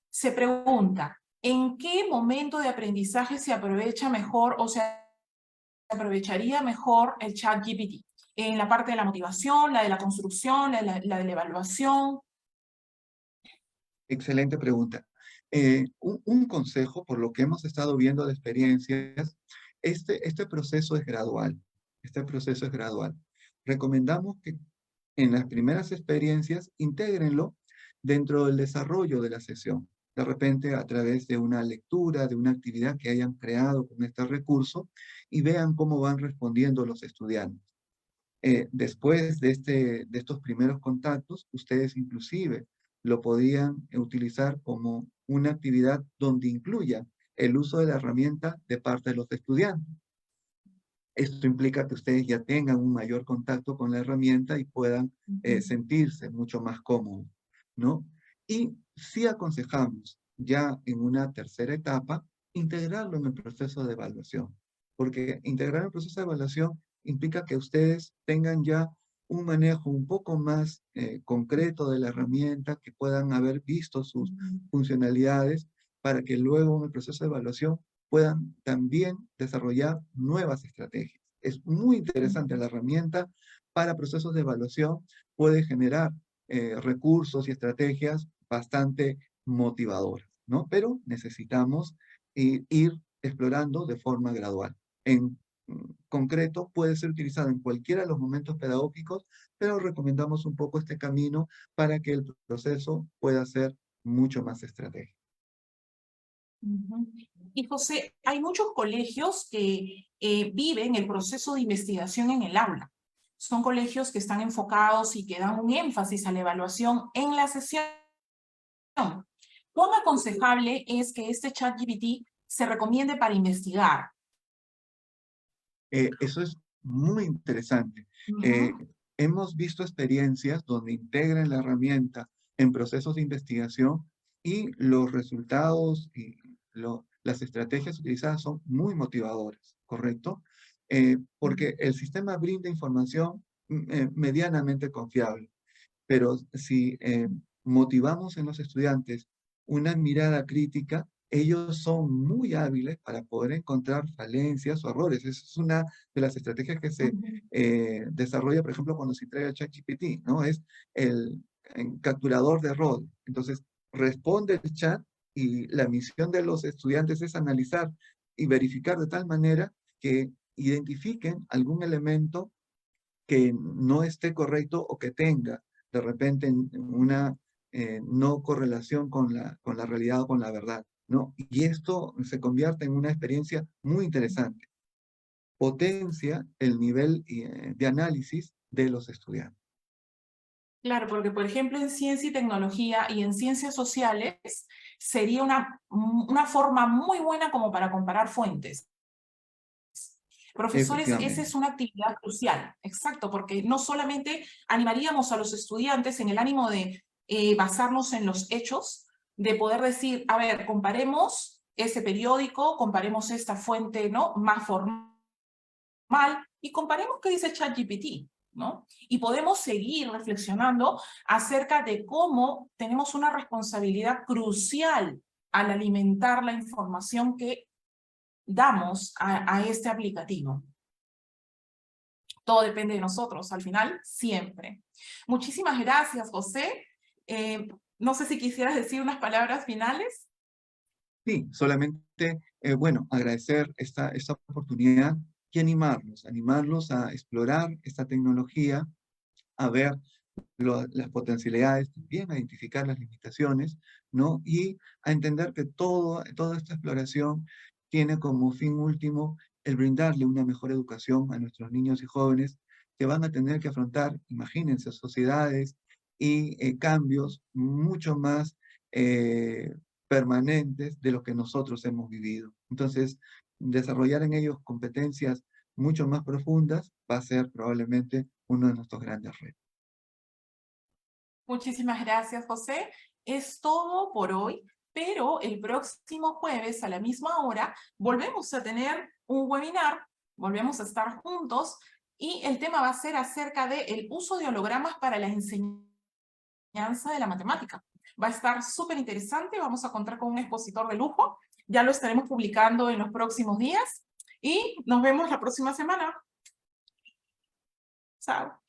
Se pregunta, ¿en qué momento de aprendizaje se aprovecha mejor o se aprovecharía mejor el chat GPT? ¿En la parte de la motivación, la de la construcción, la de la evaluación? Excelente pregunta. Un consejo, por lo que hemos estado viendo de experiencias, este proceso es gradual. Este proceso es gradual. Recomendamos que en las primeras experiencias intégrenlo dentro del desarrollo de la sesión. De repente a través de una lectura, de una actividad que hayan creado con este recurso y vean cómo van respondiendo los estudiantes. Después de estos primeros contactos, ustedes inclusive lo podían utilizar como una actividad donde incluya el uso de la herramienta de parte de los estudiantes. Esto implica que ustedes ya tengan un mayor contacto con la herramienta y puedan sentirse mucho más cómodos, ¿no? Y sí aconsejamos ya en una tercera etapa integrarlo en el proceso de evaluación, porque integrar el proceso de evaluación implica que ustedes tengan ya un manejo un poco más concreto de la herramienta, que puedan haber visto sus funcionalidades, para que luego en el proceso de evaluación puedan también desarrollar nuevas estrategias. Es muy interesante la herramienta para procesos de evaluación, puede generar recursos y estrategias bastante motivadoras, ¿no? Pero necesitamos ir explorando de forma gradual. En concreto, puede ser utilizado en cualquiera de los momentos pedagógicos, pero recomendamos un poco este camino para que el proceso pueda ser mucho más estratégico. Y José, hay muchos colegios que viven el proceso de investigación en el aula. Son colegios que están enfocados y que dan un énfasis a la evaluación en la sesión. ¿Cuán aconsejable es que este ChatGPT se recomiende para investigar? Eso es muy interesante. Hemos visto experiencias donde integran la herramienta en procesos de investigación y los resultados y las estrategias utilizadas son muy motivadoras, ¿correcto? Porque el sistema brinda información medianamente confiable, pero si motivamos en los estudiantes una mirada crítica, ellos son muy hábiles para poder encontrar falencias o errores. Esa es una de las estrategias que se desarrolla, por ejemplo, cuando se entrega el ChatGPT, ¿no? Es el capturador de error. Entonces, responde el chat y la misión de los estudiantes es analizar y verificar de tal manera que identifiquen algún elemento que no esté correcto o que tenga de repente una no correlación con la realidad o con la verdad, ¿no? Y esto se convierte en una experiencia muy interesante. Potencia el nivel de análisis de los estudiantes. Claro, porque por ejemplo en ciencia y tecnología y en ciencias sociales sería una forma muy buena como para comparar fuentes. Profesores, esa es una actividad crucial, exacto, porque no solamente animaríamos a los estudiantes en el ánimo de basarnos en los hechos, de poder decir, a ver, comparemos ese periódico, comparemos esta fuente, ¿no?, más formal, y comparemos qué dice ChatGPT, ¿no? Y podemos seguir reflexionando acerca de cómo tenemos una responsabilidad crucial al alimentar la información que damos a este aplicativo. Todo depende de nosotros, al final, siempre. Muchísimas gracias, José. No sé si quisieras decir unas palabras finales. Sí, solamente, bueno, agradecer esta oportunidad y animarlos a explorar esta tecnología, a ver las potencialidades, también a identificar las limitaciones, ¿no? Y a entender que toda esta exploración tiene como fin último el brindarle una mejor educación a nuestros niños y jóvenes que van a tener que afrontar, imagínense, sociedades y cambios mucho más permanentes de lo que nosotros hemos vivido. Entonces, desarrollar en ellos competencias mucho más profundas va a ser probablemente uno de nuestros grandes retos. Muchísimas gracias, José. Es todo por hoy, pero el próximo jueves a la misma hora volvemos a tener un webinar, volvemos a estar juntos y el tema va a ser acerca del uso de hologramas para la enseñanza de la matemática. Va a estar súper interesante, vamos a contar con un expositor de lujo, ya lo estaremos publicando en los próximos días y nos vemos la próxima semana. Chao.